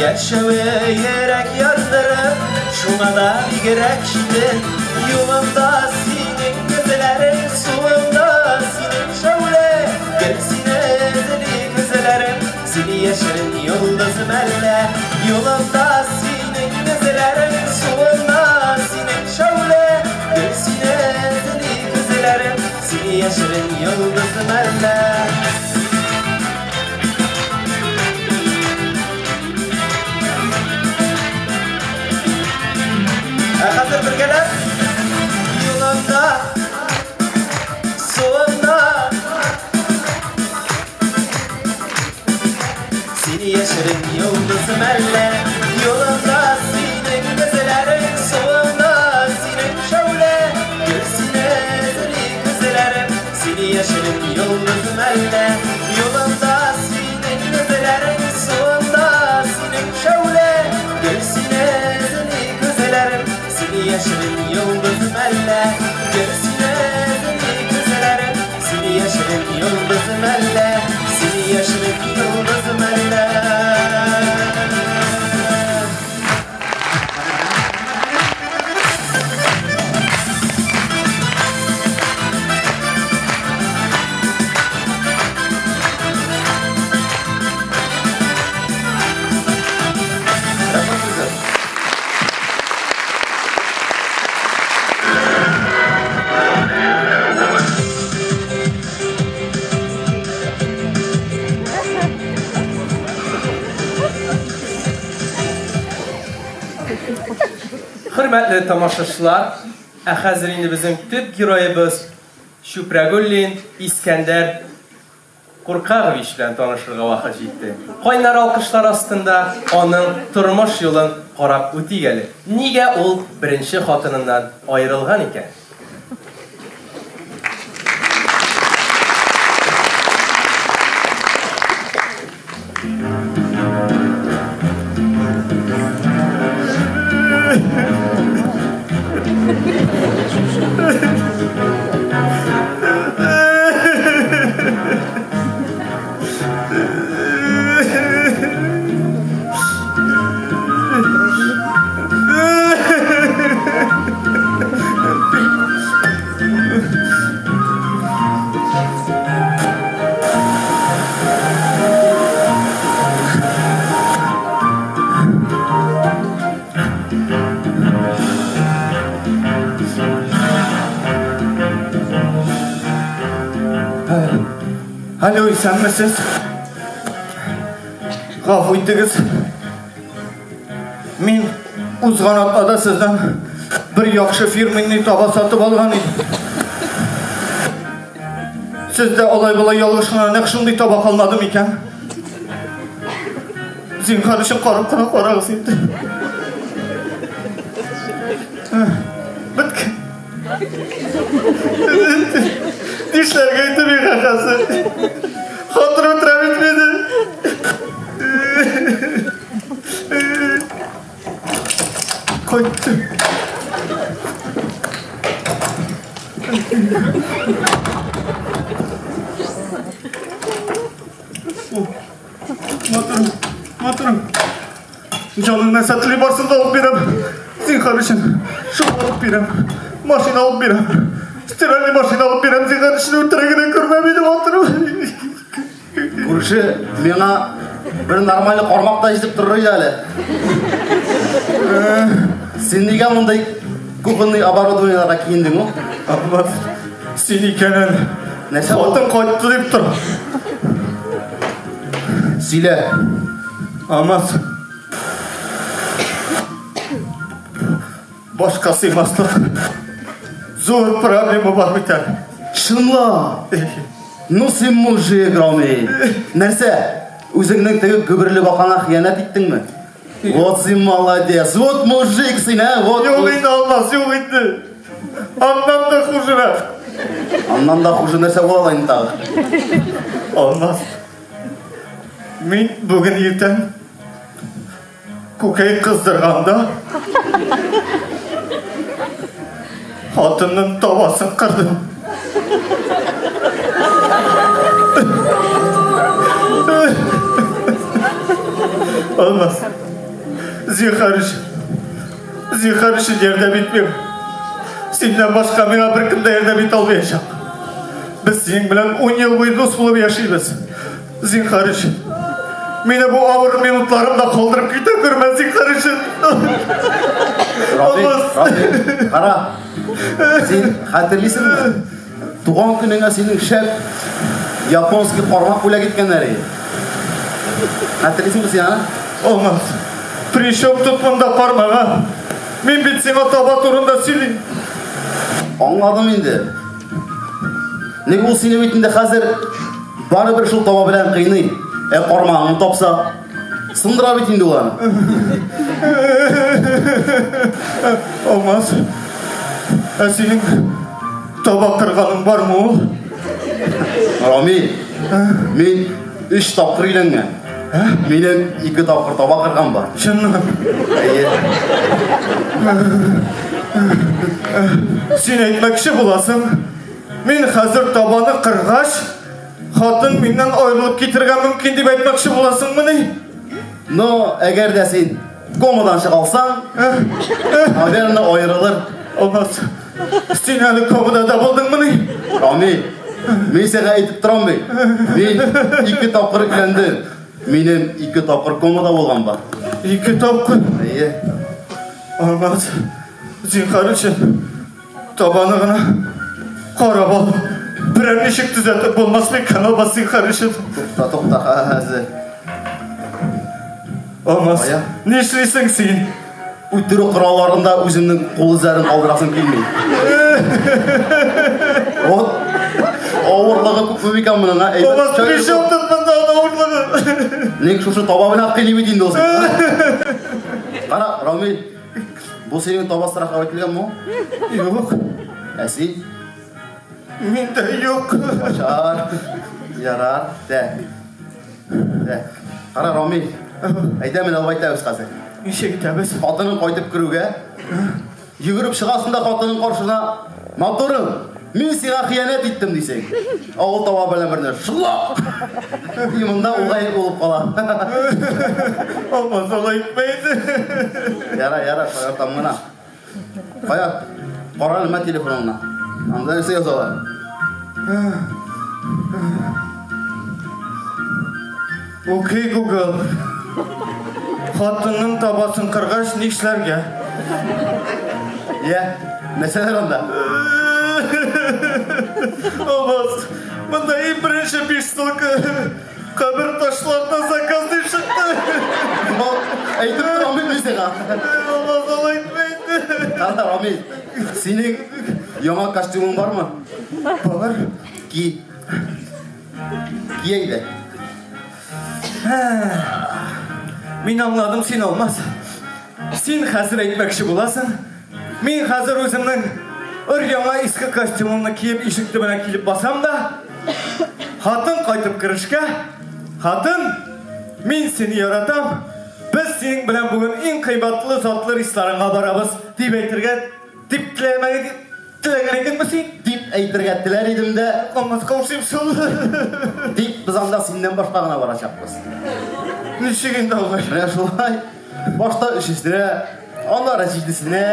Yaşayerek yandırıp Şuna da bir gerek şimdi Yolumda senin gözlerin Suğumda senin şöyle Gelsine zili kızlarım Seni yaşarın yıldızım elle Yolumda senin gözlerin Suğumda senin şöyle Gelsine zili kızlarım Seni yaşarın yıldızım elle Hazır birgeler Yolunda Soğunda Seni yaşarın yıldızım elle Yolunda senin gözlerin Soğunda senin şöyle Görsine zili kızlarım Seni yaşarın yıldızım elle Yolunda яшьлек йолдыз мәллә. Hürmetli tamaşaçılar, hazır indi bizim tüp giroyimiz Şüpragüllin İskender Kurkagoviç bilen tanışırga vakit җитте. Kaynar alkışlar astında onun turmuş yolun karab öti gelir. Nige ol birinci hatınından ayrılgan iken? Alo, sen misiniz? Gafı ettiniz. Men Uzg'anotda sizdan bir yaxshi firmenli toba sotib olgan edim. Sizde olay yolg'ishxona naq shunday toba qolmadim ekan. Zinhor ishim qorib qarag'is endi. Bitki. Dişlerge etti bir kakası. Hatır oturam etmedi. Koydu. Motorum. Canından satılıp varsın da alıp verem. Zinhor için. Şu alıp verem. Maşina alıp verem. Stiralli maşina alıp verem. Zinhor için ötürüne görmem edim oturum. Күрше, миңа bir нормальный кармакта җитеп торыр иде әле. Сен нигә мондай кухонный оборудованиеларга киендең ул? Аббас, сен икәнен. Нәрсә булды? Атын кайтты дип тор. Сөйлә. Алмаз. Башка сыймаслык. Зур проблема бар бит әле. Шынла. Ну сен мужик, Ромей. Нәрсә? Үзеңнең теге гөберле бакана хыянат иттеңме? Вот сен молодец. Вот мужик син, а? Вот. Yok indi Алмаз, yok indi. Аннан да хужурак. Аннан да хуже нәрсә була инде тагы. Алмаз. Мин бүген иртән күкәй кыздырганда хатынның табасын кырдым. Olmaz. Zihar işi yerde bitmiyor. Senden başka bana bir kimde yerde bit olmayacak. Biz senin bilen 10 yıl boyu dost bulup yaşayız. Zihar işi. Beni bu ağır minutlarımda kaldırıp gitme zihar işi. Olmaz. Rabi, kara. Sen hatırlısın mı? Tuğan gününe senin şef Japonski parmak bile gitkenleri. Hatırlısın mı sen ha? Olmaz. Prişop tutmunda parmağa. Min bitsin o taba turunda silin. Anladım indi. Ne bu seni bitinde hazır bari bir şul taba bilen kıyını. Parmağını topsa sındıra bitinde ulan. Olmaz. Senin taba kırganın var mı o? Rami, men 3 tapkır ilengen. Benim 2 tapkır taba kırgan var. Şundan. Sen etmek işi bulasın. Men hazır tabanı kırgaç, Хатын миннен айырылып кетергә мөмкин дип әйтмәкче буласыңмы ни? Но, әгәр дә син комадан чыгалсаң, наверное, аерылыр. Olmaz. Син әле комада да булдыңмы ни? Рамил, мин сиңа әйтеп торам бит. Мин 2 тапкыр өйләндем. Минем 2 тапкыр комада булган бар. 2 тапкыр. Әйе. Olmaz. Zinhar için tabanı gına karab al. Birer nişik düzeltip bulmaz bir kanal bas zinhar için. Тукта, хәзер. Olmaz. Aya. Nişliysin sen? Үтерү коралларында үземнең кул изләрен алдырасым килми. Вот. Авырлыгы күпме микән моның, а? Olmaz. Bir şey yaptın bende ağırlığı. Ник шушы таба белән килми динде ул. Кара, Рамил. Бу синең таба страхка әйтелгәнме? Yok. Әси, Minde yok. Ачар. Ярар. Дә. Кара, Рамил. Әйдә менә алып әйтәбез хәзер. İşe gideriz. Хатының кайтып керүгә, йөгереп чыгасың да хатының каршына, "Матурым, мин сиңа хыянат иттем" дисең. Авыл таба белән берне шулап. Имында угай булып кала. Olmaz olay etmeydi. Яра, шаяртам гына. Кая? Кара нема телефоныңна. Анда нәрсә язалар? Okey Google. Хатының табасын кыргач нишләргә? Я, мәсәләр анда. Olmaz. Bunda en birinci 5 сылкы kabir taşlarına zakaz diye çıktı. Әйтеп торам бит мин сиңа. Olmaz olay etmeydi. Кара, Рамил, синең яңа костюмың бармы? Бар. Ки. Кiyeydi. Min anladım sen olmaz. Sen hazır etmekçi bulasın. Min hazır özümün ır-яңа eski kostyumumni kiyip ишек төбенә килеп басам да, хатын кайтып керешкә, хатын, min seni яратам. Biz senin белән бүген иң кыйбатлы затлы рейсларыңа барабыз дип әйтергә, дип теләгән идеңме син? Дип әйтергә теләр идем дә, Olmaz каушыйм шул. дип без анда синнән башка гына барачакбыз. Ничек инде алай? Менә шулай. Башта өчесенә, аннары җидесенә.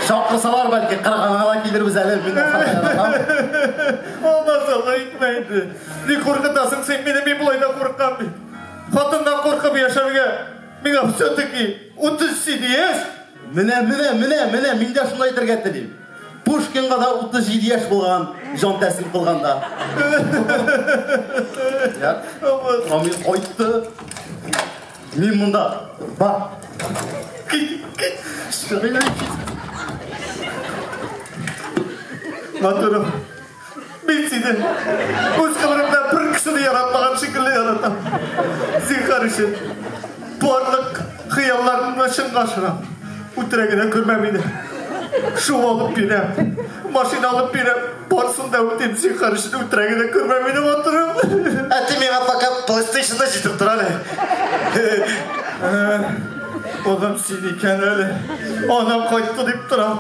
Шакырсалар бәлки 40-га да килербез әле, мин яратам. Olmaz olay etmeydi. Ni korkutasın sen beni bir bulayda korkam bir. Hatından korkup yaşarga. Mine все-таки 37 yaş. Менә, мин дә шулай әйтергә телим. Пушкинга да 37 яшь булган, җан тәсlim кылганда. Я, Рамил кайтты. Мин монда бар. Matırım. Ben seni öz kılırımda bir kişini yaratmagan şekilde yaratam. Zinhar için barlık hıyallarımla şıngaşıram. Ütüregine görmem beni. Şu alıp birem, maşina alıp birem. Barsın da öteyim zinhar için ütüregine görmem beni matırım. Әти миңа пока PlayStation'da җитеп тора әле. Oğlum sen iken öyle. Anam kayıttı deyip duram.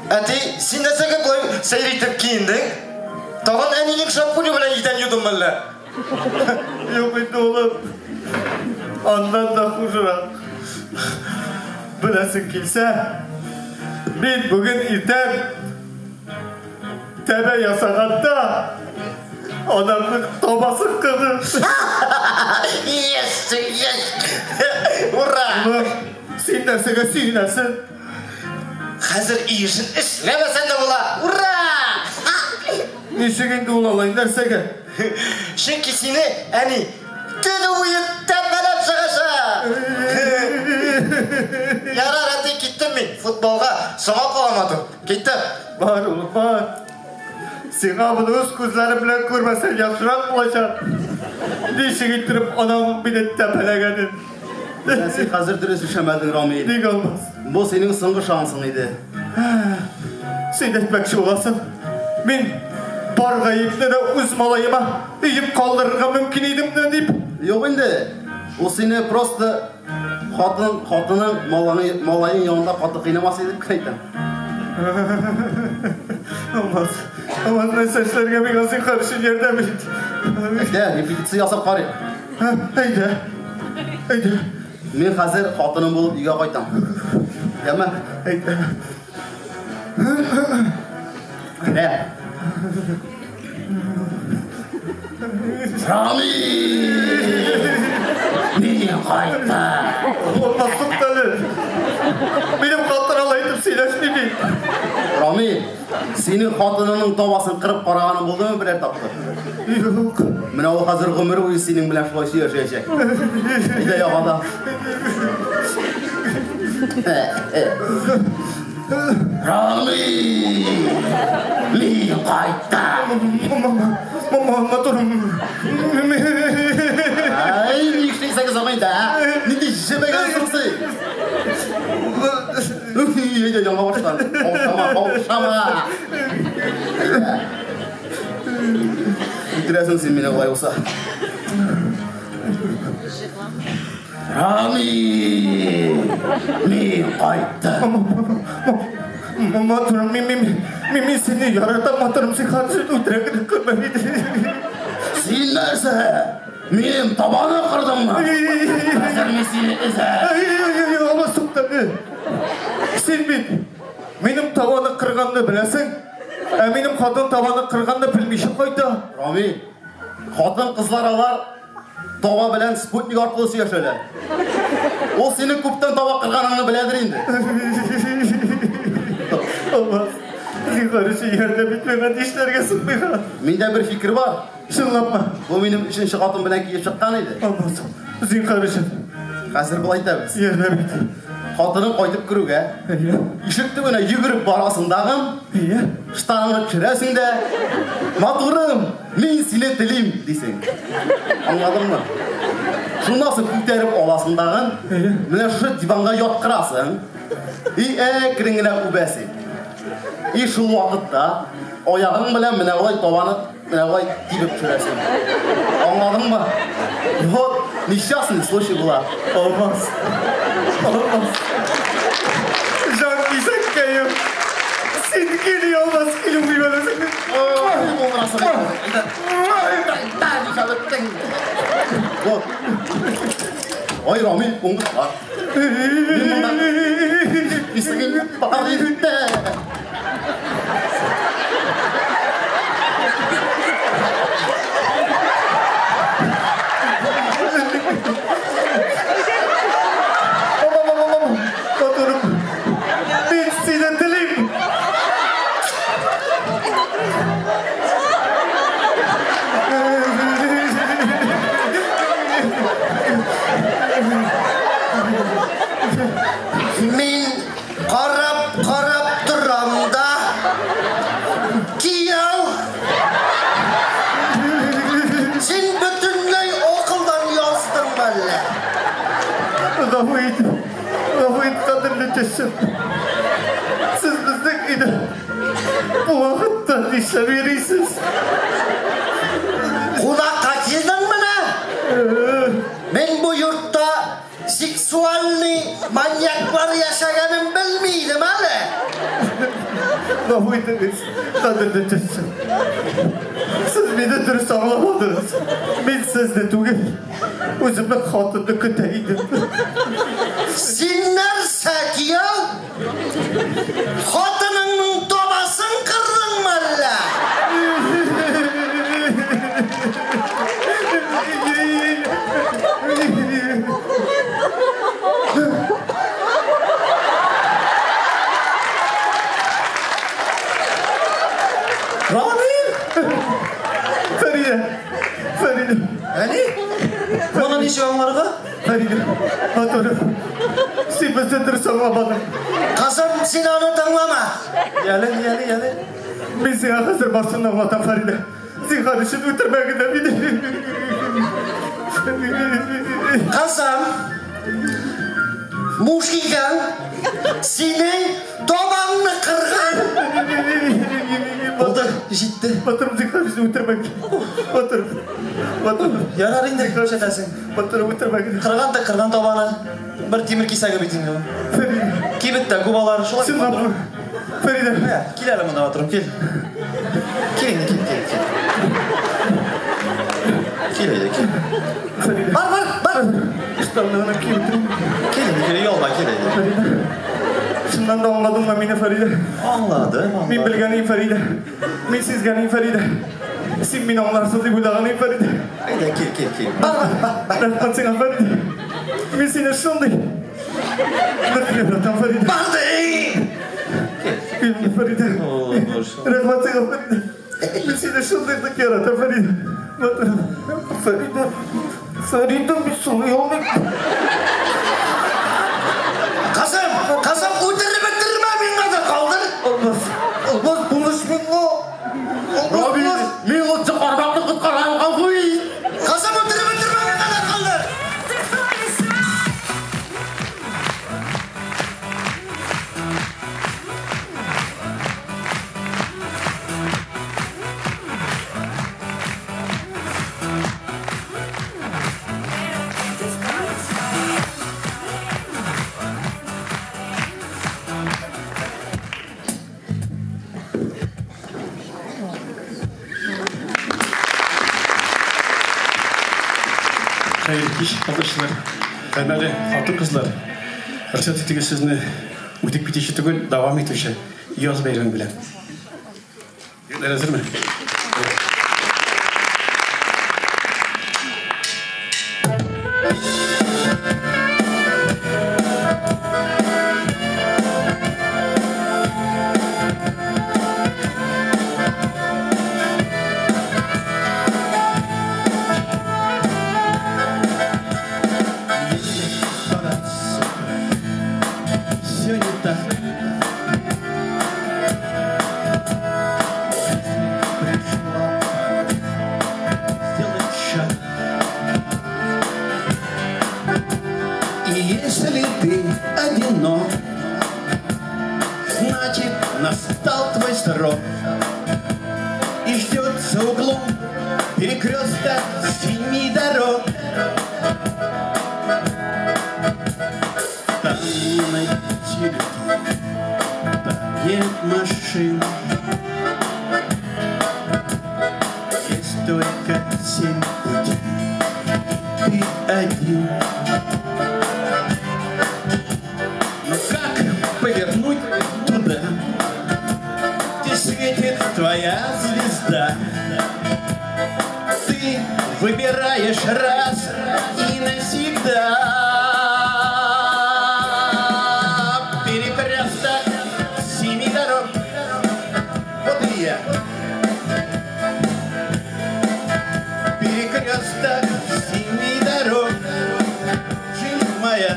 Әти, син нәрсәгә болай сәйр итеп киендең? Тагын әнинең шампуне белән идән юдың мәллә? Yok idi oğlum. Ondan da huzura. Bilesin kilse. Ben bugün irten tebe yasagatta adamlık tabası kırdı. Yes, yes. Ура! Ulan sen dersene sinirlensin. Хәзер işin эшләмәсәң дә була. Ура! Nişik indi ulalayın dersene. Чөнки сине әни көне буе тәмбәләп чыгаша. Ярар, әти, киттем мин футболга. Соңа каламадым. Киттем. Var oğlum var. Sen bunu öz gözlerim bilen görmesen yaxşırak bulacak. Nişik indirip anamın bir de tepelegenin. Син хәзер дөрес эшләмәдең, Рамил. Dik olmaz. Бу синең соңгы шансың иде. Sen etmekçi olasın. Ben barga ipne de öz malayıma iyip kaldırırga mümkün idim de deyip. Юк инде. Ул сине просто хатының малайың янында каты кыйнамас иде дип әйтәм. Olmaz. Ama ben saçlarına bir gazın karışın yerden bildim. De, repetitsiya yasap qarayıq. Haydi. Haydi. Men hozir xotinim bo'lib uyga qaytaman. Yama. Haydi. Ne? Rami! Men qayta. Olmaz sultanı. Benim hatıralaydım söyleşmeyeyim. Rami, senin xotininin tobaсын qirib qaraganing bo'ldimi birer tapdi? Yok. Mana u hozir umri bo'yi sening bilan shular yashayacak. Juda yo'q odam. Rami! Men qayta. Motorum. Ay, ne işleysen zamayda. Ne de yemeğe sırsı. İyice yana başlar. Olşama. Bitiresin sen beni olay olsa. Rami! Ne kayıttı? Motorum mimi seni yaratan motorum seni karşı tutacak kırmaydı. Sen nerse? Benim tabanı kırdın mı? Hazır mısın ize? Ama sultanı. Sen benim tavanı kırganını bilesin. Benim kadın tavanı kırganını bilmişim koydu. Rami, xotin qizlar alar tova bilan sputnik orqali suyashadi. O sening ko'pdan tova qilganingni biladir endi. Olmaz. Sizin karışı yerde bitmeyen işlerge sıkmıyor. Menda bir fikr bor. Şunlanma. Bu mening 3-chi xotin bilan kelib chiqqan edi. Olmaz. Sizin karışın. Hozir bu aytamiz. Yerine bit. Xotinim qaytib kiruvga, eshik tubuna yugurib borasin dag'im. İyi. Shtanini kirasingda, "Motorim, men seni tilim" desang. Anladingmi? Shundoqsi ko'tarib olasin dag'im. Mana shu divanga yotqirasin. Kiringina ubasin. Shu vaqtda oyog'ing bilan mana voy tovani mana voy tibib turasan. Anladingmi? Вот несчастный случай была. Olmaz. Olmaz. Can giysen kayım. Sen geliyor olmaz kilim uyuyorsun. Вот. Ой, Rami, unut var. İstediğin paraydı. Motorum. Ben seni dilim. Men qarab turam da kiyav. Sen bütünlüy okuldan yazdın belle. Gafayit kadırlı cesim. Siz bizden idi. Bu vakitte işe verirsiniz. Kulak kaçırdın mı ne? Ben bu yurtta seksualni manyaklar yaşayanım bilmiydim hele. Gafayit kadırlı cesim. Siz beni dürüst anlamadınız. Ben sizde değil. Özümle hatırlı küteydim. Sen nersek ya? Hatınının dobasın kırdın mı hele? Feride. Hani? Bana ne işin var kız? Feride. Motorum. Sen bizi dürüst anlamadın. Kızım sen onu tanlama. Yali. Ben sana hazır başını anlatan Feride. Sen karışın ötürmeye gidebilirim. Kızım. Muşkikan senin dobanını kırgan. Oldu, işitti. Motorum sen karışın ötürmek. Motorum. Yarar indi köşetesin. Motorum ötürmek. Kırgan da kırgan tabağını bir temir kisege bitin gibi. Feride. Kibit de kubalar şolay. Sen ne yapın? Feride. Gel hele bana oturum gel. Келin. Келin. Бар. İştahlarına kilittim. Келin, yolba келin. Şundan da anladım ben meni Faride. Anladım. Min bilgenim Faride. Min sizgenim Faride. Sin min anlarsız ibudağınım Faride. Hayda, gel. Rahmat sana Faride. Min seni şunday. Rahmat Faride. Bilmi Faride. Rahmat sana Faride. Min seni şunday da kerata Faride. Faride bir sonu yok. Kasım, uydurma beni da kaldır. Olmaz konuşmayın o. Abi, men o çıkarmaklı kutkaran koy. Kasım uydurma beni da kaldır. Hayır, iş arkadaşlar, kaynalı hatun kızlar. Rıçat ettiği sizinle uyduk bitişi tügün devam etmişe. Yaz bayramı bilen. Yerler hazır mı? Все не так. Сделать шаг. И если ты одинок, значит настал твой срок. И ждет за углом перекресток 7 дорог. Там найти нет машин. Есть только 7 путей. Ты один. Но как повернуть туда, где светит твоя звезда? Ты выбираешь раз и навсегда. Перекресток 7 дорог. Вот и я. Перекресток 7 дорог. Жизнь моя.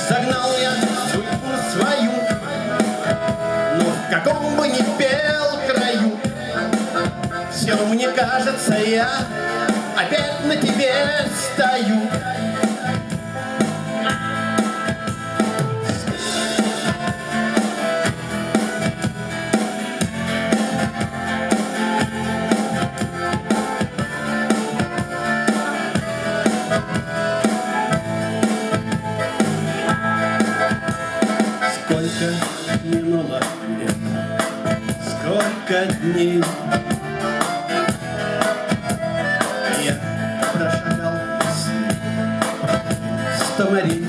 Загнал я судьбу свою, но в каком бы ни пел краю, все мне кажется, я опять на тебе стою. Сколько минуло лет, сколько дней я прошагал 100 морей.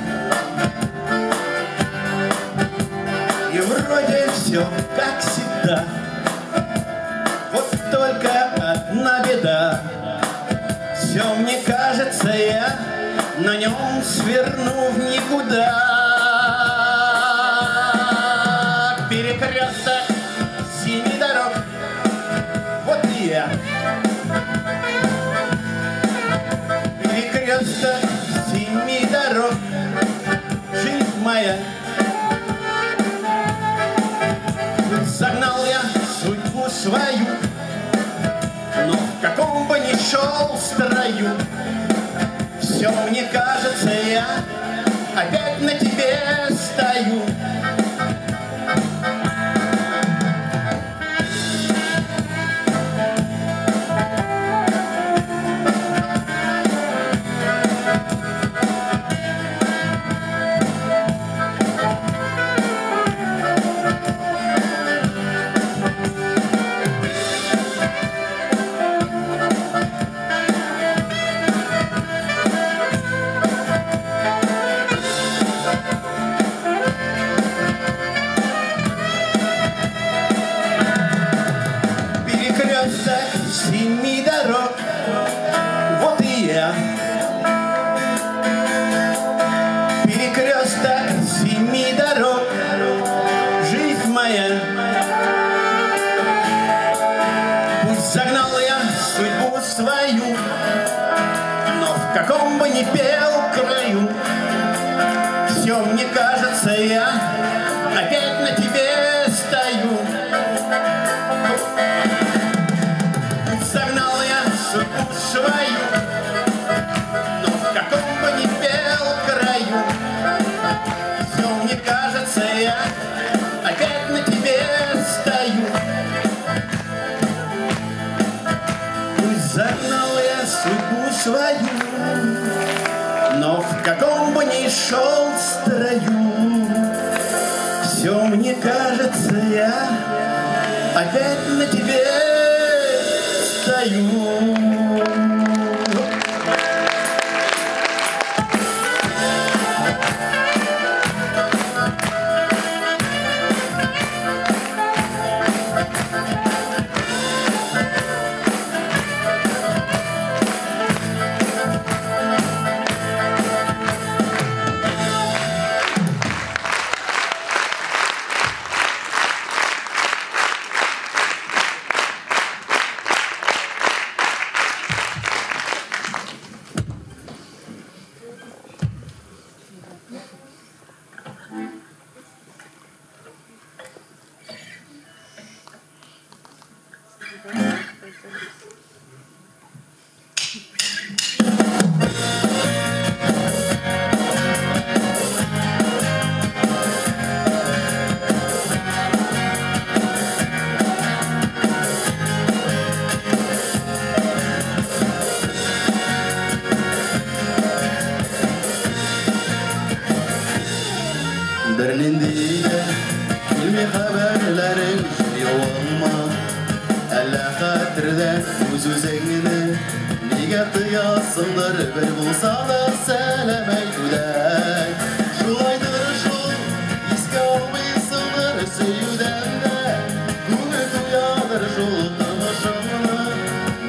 И вроде все как всегда, вот только одна беда. Все мне кажется, я на нем сверну в никуда. Перекресток 7 дорог. Вот и я. Перекресток 7 дорог. Жизнь моя. Загнал я судьбу свою, но в каком бы ни шел строю, все мне кажется, я опять на тебе стою. в каком бы ни пел краю, все мне кажется, я опять на тебе стою. Загнал я судьбу свою, но в каком бы ни пел краю, все мне кажется, я опять на тебе стою. Загнал я судьбу свою, но в каком бы ни шел строю, все мне кажется, я опять на тебе стою. Berlin'de ilmi haberlerin yoğunma Alla hatırda yüz-yüzengini Nige tıyasındır bir bulsa da selam eylüden Şulaydır şu iske olmaysındır süyüden de Kuvvet uyadır şu tırmışımını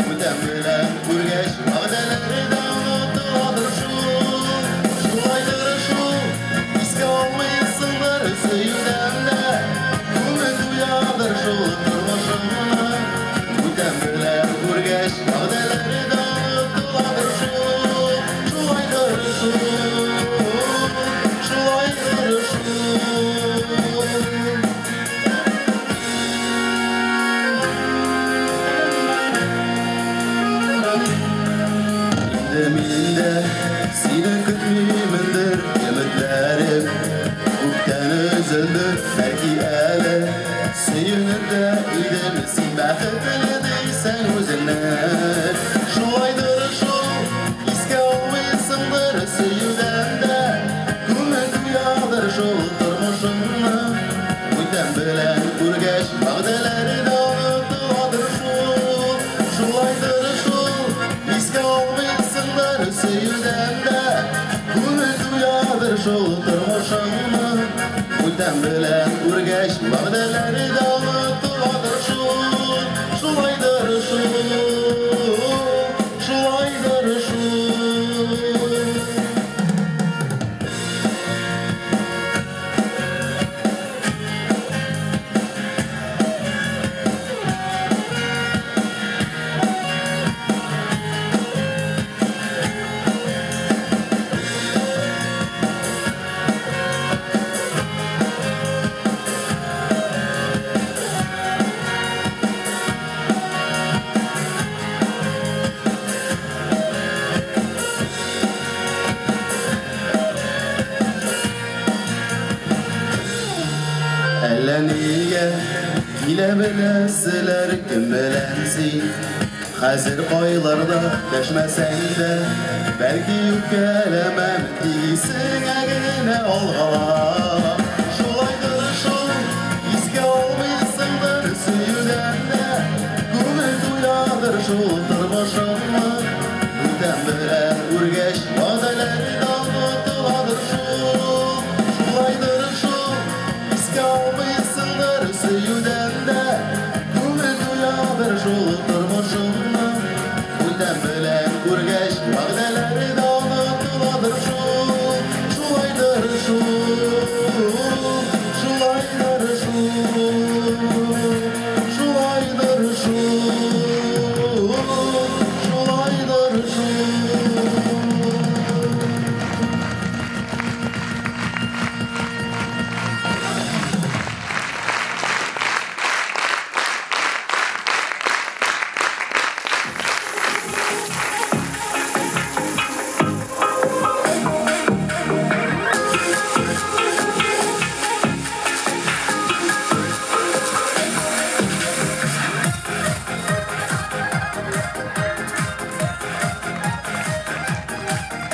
Müden bilen kurgeç vadeleri de unutuladır şu Şulaydır şu iske olmaysındır süyüden de Kuvvet uyadır şu tırmışımını Müden bilen kurgeç vadeleri de unutuladır şu Şulaydır şu Şulaydır şu Deminde seni kütmüyümündür Ümitlerim Ukten üzüldür belki ele Seyünür de idemsin Bakıtlı değilsen özüne Şulaydır şu iske olmaysındır Seyüden de Kuvvet uyadır şu durmuşumla Uydan bilen kurgeç Bağdeleri de unutuadır şu Şulaydır şu iske olmaysındır Seyirden de Kuvvet uyadır şu durmuşumla Uydan bilen kurgeç Bağdeleri de unutuadır şu Şulaydır şu Şulaydır şu Elleniye Bile bilesiler kim bilensin Hazır aylarda deşmesen de Belki yükelemem değilsin eline olgala Şulaydır şu iske olmaysındır Suyudan da kuvvet uyadır şu tırmışımla Buradan bilen urgeç vadeleri de unutuladır şu Şulaydır şu iske olmaysındır Suyudan da kuvvet uyadır şu tırmışımla Buradan bilen urgeç vadeleri de unutuladır şu Şulaydır şu Şulaydır şu Şulaydır şu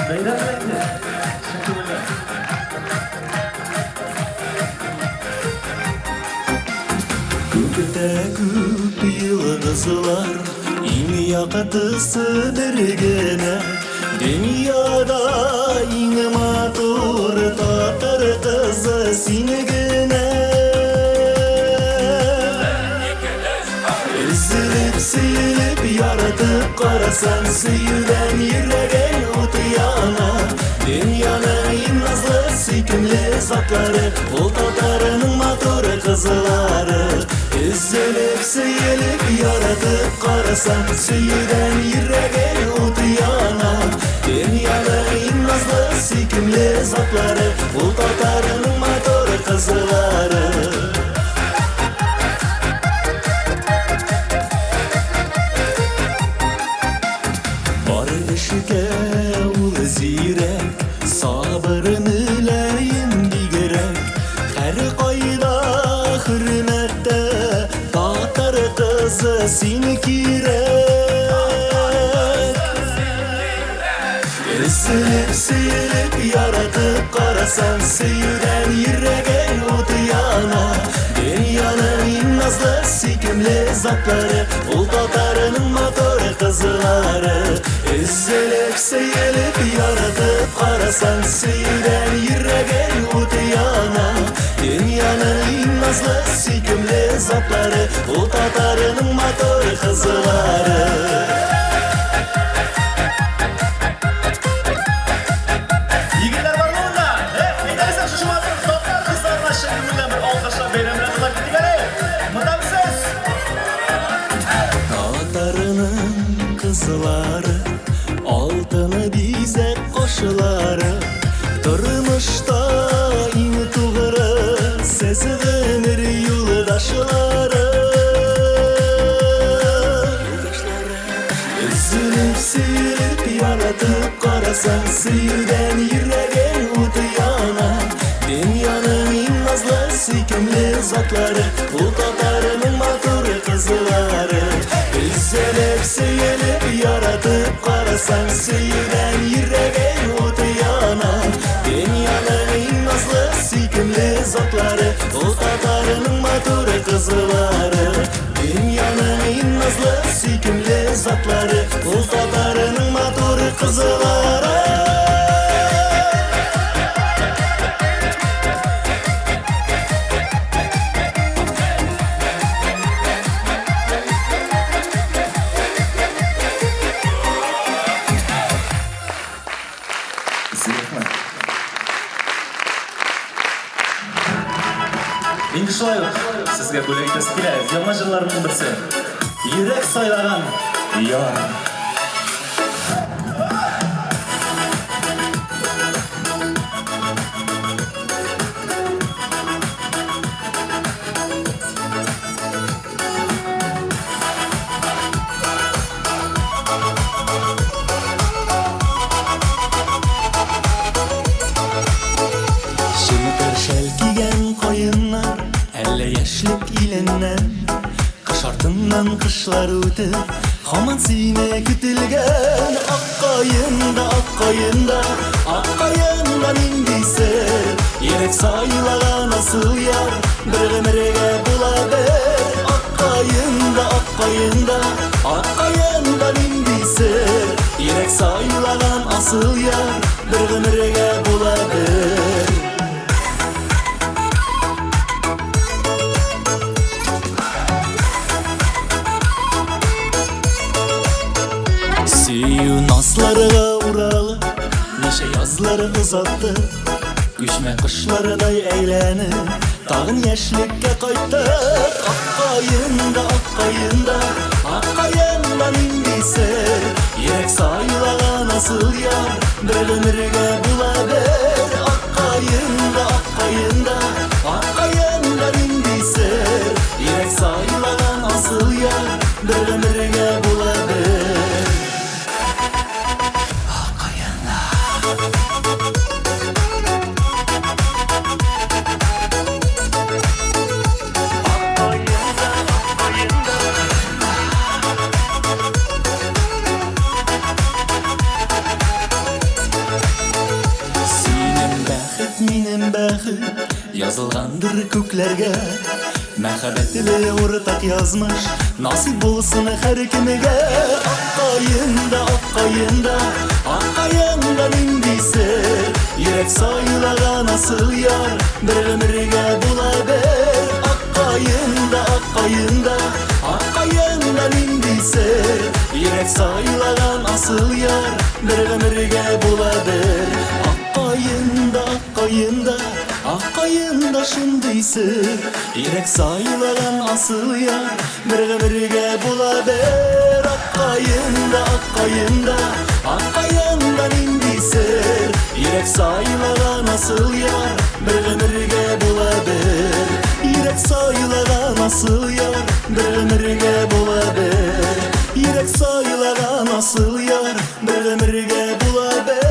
Beyler bekle. Şakırlar. Gökte küp yıldızlar İn yakıtısı birgene Dünyada in matur tatır kızı sinigine Üzülüp silip yaratıp karasan Süyüden yüregen utuyana Dünyanın en nazlı sikimli zatları O tatarının matur kızları Üzülüp seyilip yaratıp karasan Süyüden yüregen utuyana Dünyanın en nazlı sikimli zatları O tatarının matur kızları Barışıke ul zirek Sabırını leyim digerek Her kayda hürmette Tatar kızı seni kirek Üzülüp seyirip yaratıp karasan Süyüden yüregen utuyana Dünyanın en nazlı sikimli zatları Ul tatarının motor kızları Üzülüp seyirip yaratıp karasan Süyüden yüregen utuyana Dünyanın en nazlı sikimli zatları Ul tatarının motor kızları Yigitler var mı onda? Gidersen şu şumatın toplar kızlarına şekilden bir alkışla beylemler kızlar gittikleri. Mıda mısınız? Tatarının kızları Altını bize koşuları Durmuşta in tuğrı Sezgilir yoldaşları Üzülüp sürüp yaratıp karasan Süyüden yüregen utuyana Dünyanın en nazlı sikimli zatları O tatarının matur kızları Üzülüp seyilip yaratıp karasan Süyüden yüregen utuyana Dünyanın en nazlı sikimli zatları O tatarının matur kızları Dünyanın en nazlı sikimli zatları O tatarının matur kızları Endi şolay sizga bo'lak aytasi keladi. Yomon jillarning birisi. Yurak saylagan yor. Şımıtır şel giyen koyunlar Elle yaşlık ilenler Kış артından kışlar ötüp Haman sine kütülgen Akkayında indiyse Yerek sayılaga nasıl yar Bir gımerege bulaber Akkayında indiyse Yerek sayılagan asıl yar Bir gımerege bulaber Süyü naslarıga uralı Neşe yazları uzattı Güçme kışlarıday eğlenip Tağın yeşlikке kayttık Akkayından indiyse Yerek sayılaga nasıl yar Bir ömürge bulaber Akkayından indiyse Yerek sayılaga nasıl yar Bir ömürge bulaber Yazılgandır köklerge Мәхәббәт иле уртак язмыш Насип булсын һәр кемгә Аккаенда нинди сер Йөрәк сайлаган асыл яр Бер гомергә була бер Аккаенда нинди сер Йөрәк сайлаган асыл яр Бер гомергә була бер Аккаенда шундый сер Йөрәк сайлаган асыл яр Бер гомергә була бер Аккаенда нинди сер Йөрәк сайлаган асыл яр Бер гомергә була бер Йөрәк сайлаган асыл яр Бер гомергә була бер Йөрәк сайлаган асыл яр Бер гомергә була бер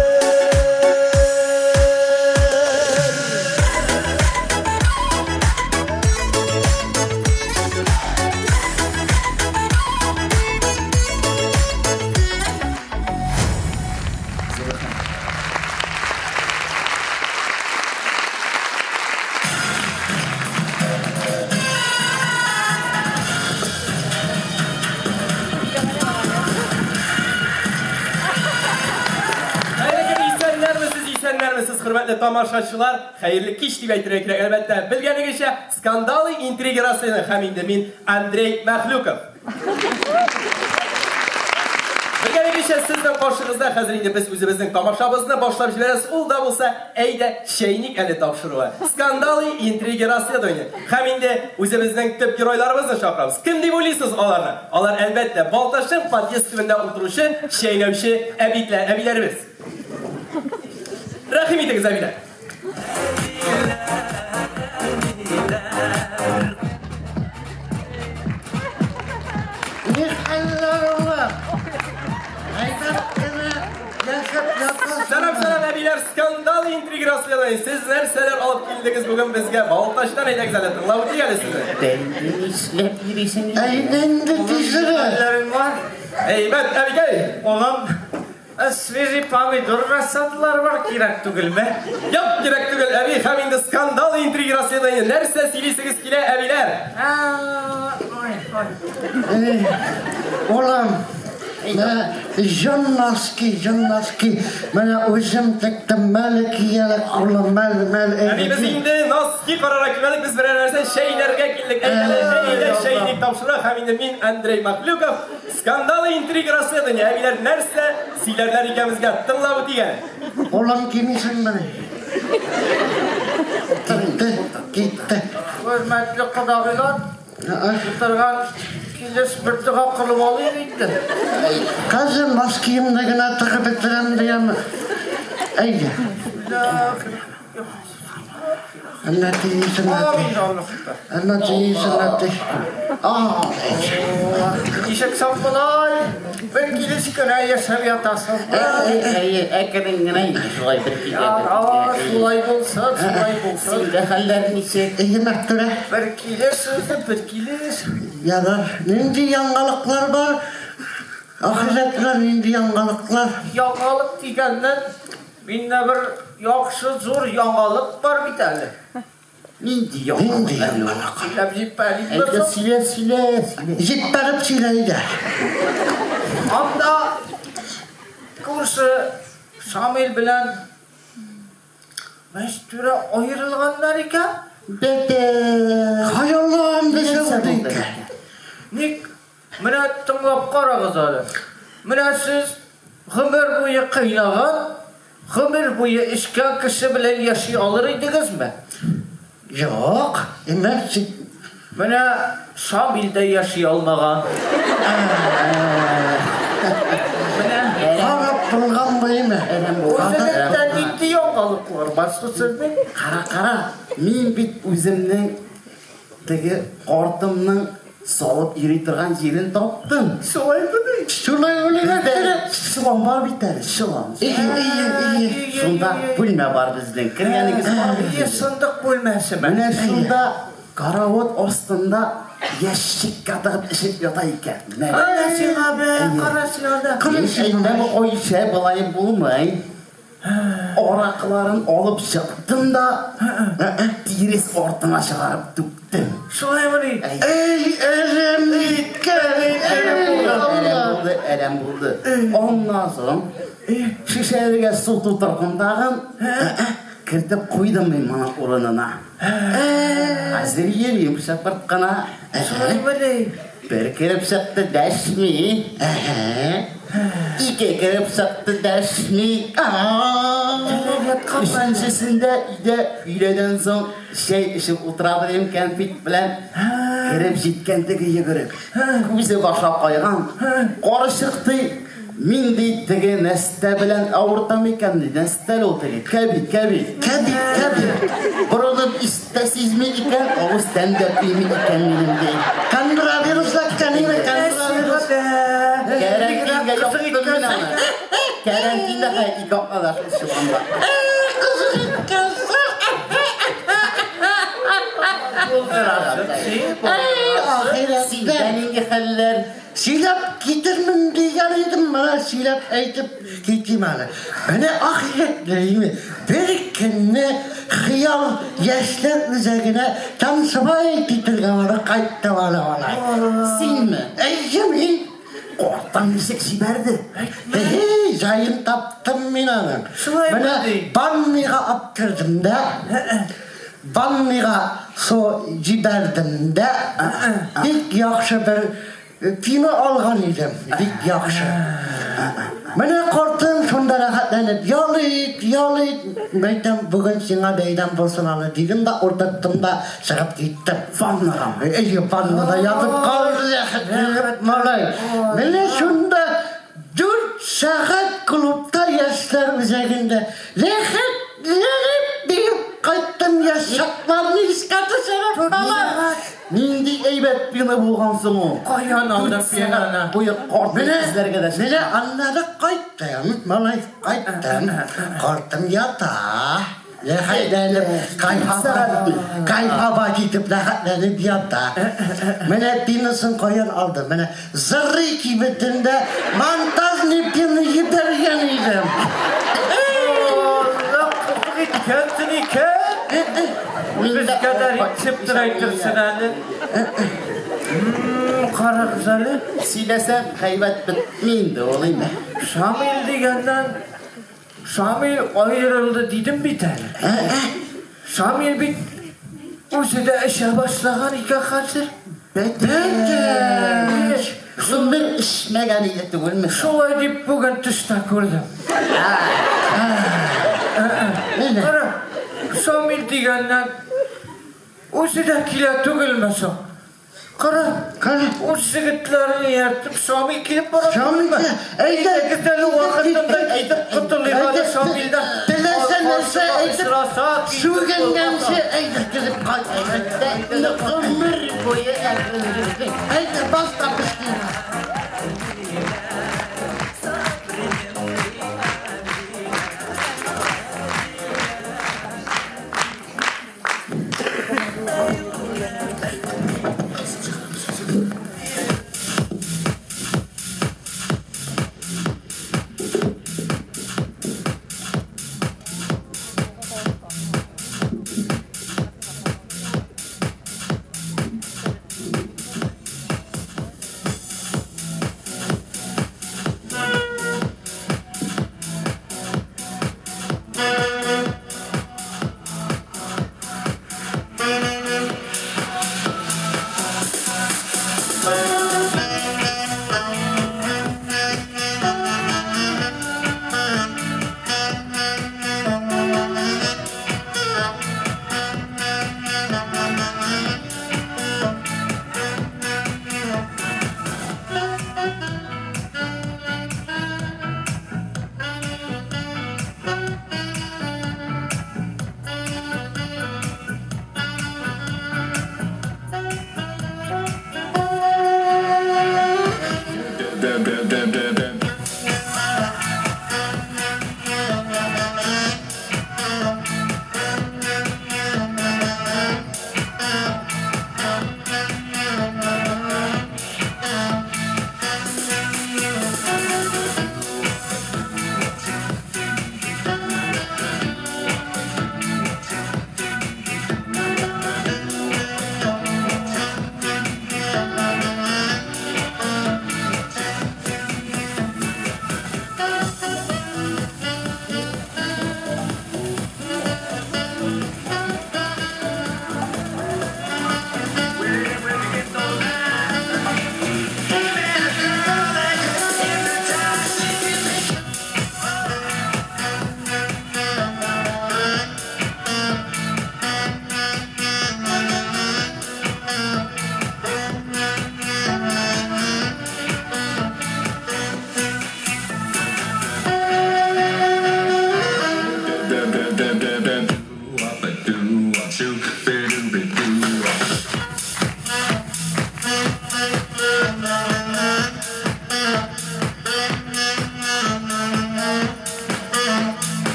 Hürmetli tamaşaçılar, hayırlı kiş diye aytırık elbette. Bilgenigizce skandali intrigi rastlayan haminde min Andrey Mahlukov. Bilgenigizce sizden karşınızda hazır indi biz özümüzün tamaşabızını başlap jiberesiz. Ol da bolsa eyde şeynik eli tavşırığı. Skandali intrigi rastlayan haminde özümüzün tüp giroylarımızı şakrabız. Kim deyip oylaysınız onlarını? Onlar elbette Baltaş'ın patyes tüvünde oturuşu şeynevşi ebilerimiz. Rahim ediniz abiler. Selam abiler, skandal intrigi rastlayalım. Siz nerseler alıp geldiniz bugün bizge? Baltaş'tan neyle güzel ettin? Lavuti geldi size. Aynen de dizere. Eymet abi gel. Oğlum, свежий помидор рассадылар бар, керек түгел ме? Yok gerek değil abi. Haminde skandal intrigi rastlayalım. Nerse silisiz kile abiler. Oğlum, Jannaski, bana özüm tektim Malikiyelik, oğlum, Abi biz indi naski kararak geldik, biz verirlerse şeylerge geldik. Eyle şeylik tavşırı haminde min Andrey Mahlukov. Skandal intrigi rastlayalım. Abiler nerse silerler ikemizge tıllavu diye. Oğlum kimisin beni? Gitti. Hürmetli qadağılar, Тұрған келес біртіға қылып алайын дейді. Қазір маскиімдігіне тығып бітірем деймін. Әйде. Ишек сапылай, бір келесі күні яшап ятасың. Солай болсын. Сенде хәлләр ничек? Нәқтүрә. Bir келес. Ядар, нинди яңалыклар бар? Ахирәтләр нинди яңалыклар? Яңалық дегеннен, менде бір яқшы зор яңалық бар бит әлі. Нинди яңалык? Сөйләп җиппәлик Әйдә болсын. сөйлә. Җиппәреп сөйләйдә. Анда күрше Шамил белән Мәстүрә аерылганнар икән. Бәдә. Хаяллам дәшәүдек. Ник менә тыңлап карагыз әле. Менә сез гомер буе кыйнаган, гомер буе эшкә кеше белән яши алыр идегезме? Юк, эмәс. Менә Шамилдә яши алмаган. Менә Карап булган буймы? Үзеңдә нинди яңалыклар бар сезнең? Кара, мен бит үземнең теге картымның салып йөри торган җирен таптым. Шулай буды. Шулай үлегән. Шылам бар бит әле, шылам. Шунда бүлмә бар безнең. Кергәнегез бар бит. Сындык бүлмәсе Менә шунда карават астында ящикка тыгып ишеп ята икән. Карасыңа бе, карасыңа да. Әйтәм, ойча булай булмай. Orakların olup çıktım da Tiris ortama çıkarıp tüktüm. Şolay mı? Ey elem buldu. Ondan sonra şişelerine su tutarım dağın. Kırtıp koydum ben bana oranına. Hazır yeriyim şapırtkana. Şolay mı? Bir kırıp çıktı deşmi. İki kırıp çıktı deşmi. Üçüncüsünde hileden son işim oturabilirim kempit bilen. Kırıp jitkendeki yıkırıp. Bize başa koygan. Qarı çıktı. Min deytigi neste bilen avurtam ekan nestel o'tigi kabi birodar istasiz mi ekan ovu stand-up mi ekan menimde kandiraversak kanina kandiraversak karantinga yo'qdim men ana karantinda ikki haftalar shu anda Sizden haller Silap getirmem diyelim bana silap aytıp gittim hala. Bana ahiretleyimi bir kenne hıyal yaşlar üzerine tam sabah titirgamada kayıtta bana. Sen mi? Eyyemin. Korktan yüksek siberdi. Hey, zayın taptım ben ana. Bana banniga aptırdım da. Banniga so ciberdim da. İlk yakşı bir Pime algan idim, dik yakşı. Mene korktum şunda rahatlanıp, yalit. Meytem bugün sana beyden bulsun anı dedim da ortaktım da çıkıp gittim. Fanlaram. Fanlada yatıp kaldı. Malay. Mene şunda 4 saat klubda yaşlar üzerinde. Lehip deyip kayttım yaşaklarını iskatı şeref falan. Nindi eybet beni bulgansın o. Koyan aldım piyanana. Bu korktum sizlerge de. Mene anladı kayttım. Malay kayttım. Korktum yatağa. Rahatlanıp kayfaba gidip rahatlanıp yatağa. Mene binisini koyan aldım. Mene zırrı kibetinde mantar nipini yibergen idim. Kendini biz kadar içip duraytırsın hali. Kara güzeli. Silesen kaybet bitmeyindi olayım mı? Şamil degenden Şamil ayrıldı dedim bir tane. Şamil bir o sırada işe başlayan iki hazır. Şun bir işmegen iletti mi? Şolay deyip bugün tuşta kurdum. Kara Şamil degenden o sırada kila tügülmesin. Kara o sigitlerini yertip Şamil gelip bana Şamil de Gidelim vakitinde gidip kutuluyor Şamil'den. Dilersen neyse eğitip su gengense eğitip gidip kalk eğitip Ömür boyu evlenirdik. eğitip basta piştiğine.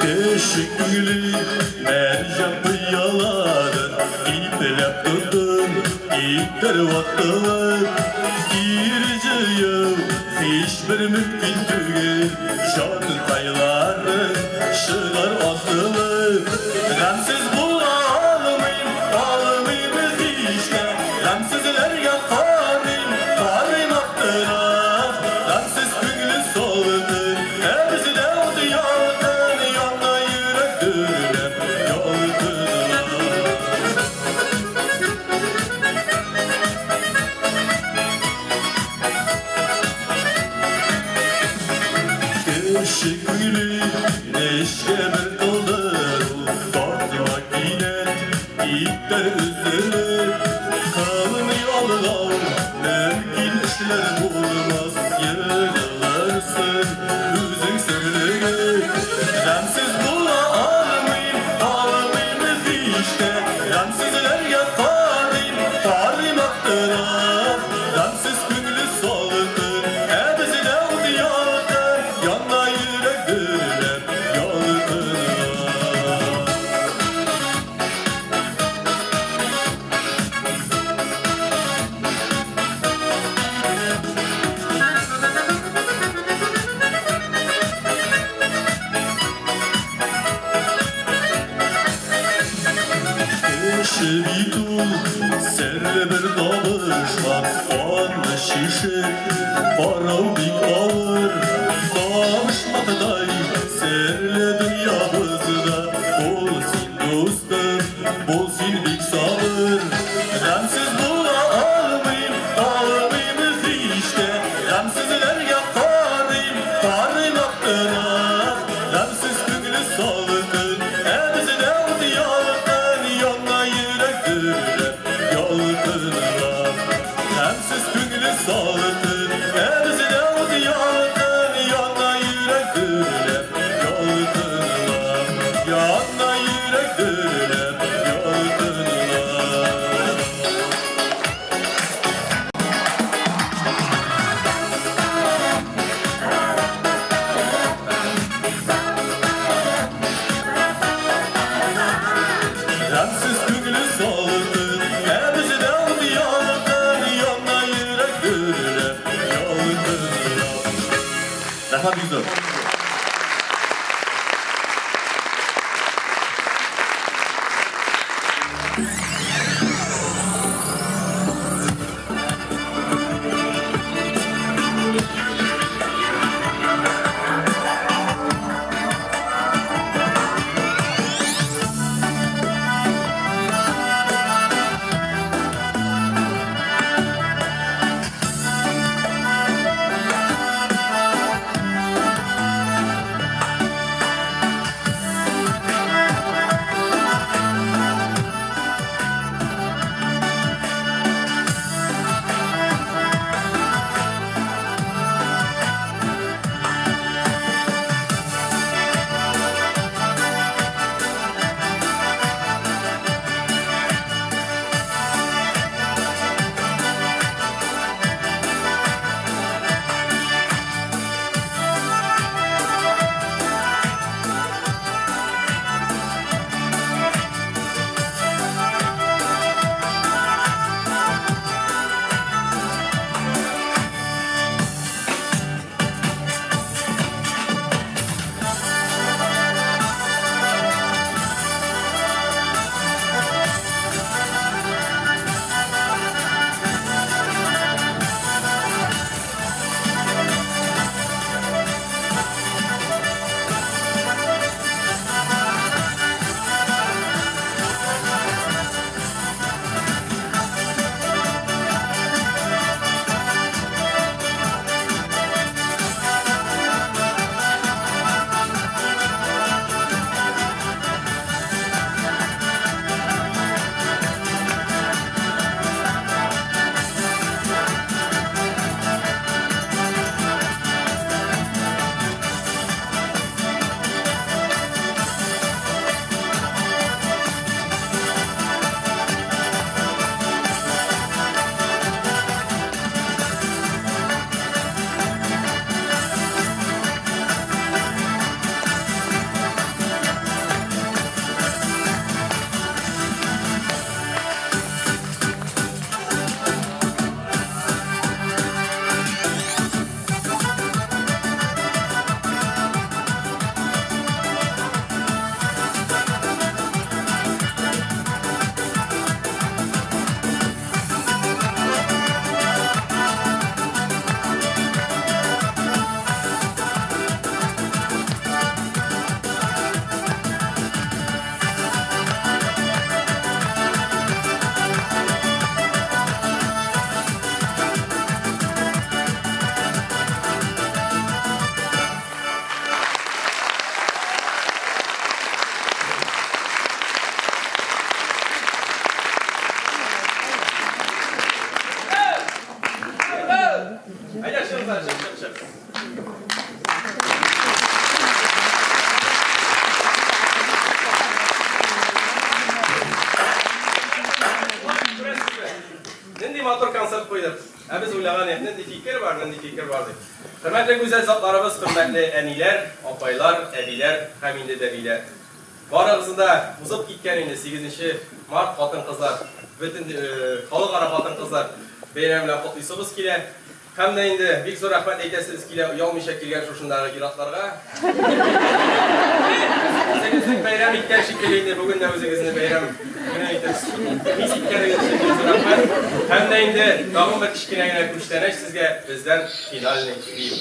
Teşekkürlü mercan yaladın İplep tutun ipler vattılar Gireceğim hiçbir mümkün değil Şarkı kayların şılar attılar Ramsiz almayayım işte Ramsizler yakarım karım attılar Ramsiz güngülü soğudur hepsi de o diyardan Yanına yürek dürünem yoldular Teşekkürlü neşke bir kalır Farklı vakine ipler üzülür Kalın yollar mümkün işler bulmaz Yığılırsın üzün sürülür Ramsiz almayayım işte Ramsizler yakarım karım attılar Ramsiz güngülü soğudur hepsi de o diyardan Yanına yürek dürünem yoldular Şebitul serle bir davuşlar Anlı şişe Faravdik ağır Davuşmakday serle dünyamızda Bolsin dostum Bolsin bik sabır Ramsiz almayayım işte Ramsizler yakarım karım attılar Ramsiz güngülü soğudur hepsi de o diyardan Yanına yürek dürünem yoldular Ramsiz güngülü soğudur hepsi de o diyardan Yanına yürek dürünem yoldular Yanına yürek dürünem yoldular Ramsiz güngülü soğudur hepsi de o diyardan Yanına yürek dürünem yoldular Rahmat Yüzüm Nindi motor konsept koyduk. Biz uylagan nindi fikir var, nindi fikir vardı. Hürmetli güzel zatlarımız, hürmetli eniler, apaylar, ebiler, hem indi debiler. Barağızında uzap gitken indi 8. Mart Hatın Kızlar, bütün halkara Hatın Kızlar beyramla kutluysubuz kile. Hem de indi bir zor rahmet eytesiz kile uyalmayacak kelgen şuşundagi giratlarga. 8. bayram itken şekilde indi bugün de özünüzün bayram günü eytesiz. Biz itkenigizin şekilde rahmet. Hem de indi dağın bir kişkinegine kuşlaneş sizge bizden finalini diyeyim.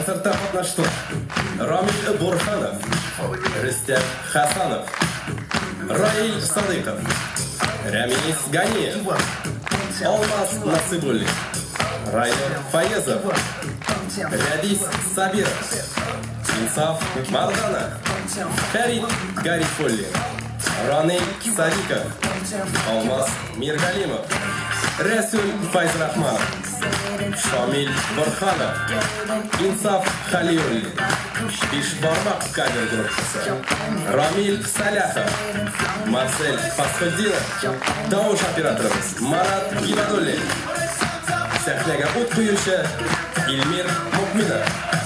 Концертта катнашты Рамиль Бурханов, Рустем Хасанов, Раиль Садыков, Рамис Ганиев, Алмаз Насыбуллин, Райнер Фаезов, Рядис Сабиров, Инсаф Марданов, Фарид Гарифуллин, Раней Садиков, Алмаз Миргалимов, Расуль Файзрахманов, Шамиль Бурханов, Инсаф Халиуллин, Бишбармак кавер группасы, Рамиль Саляхов, Марсель Фасхуддинов, Дауш операторымыз Марат Гибадуллин, сәхнәгә ут куючы Илмир Мукминов.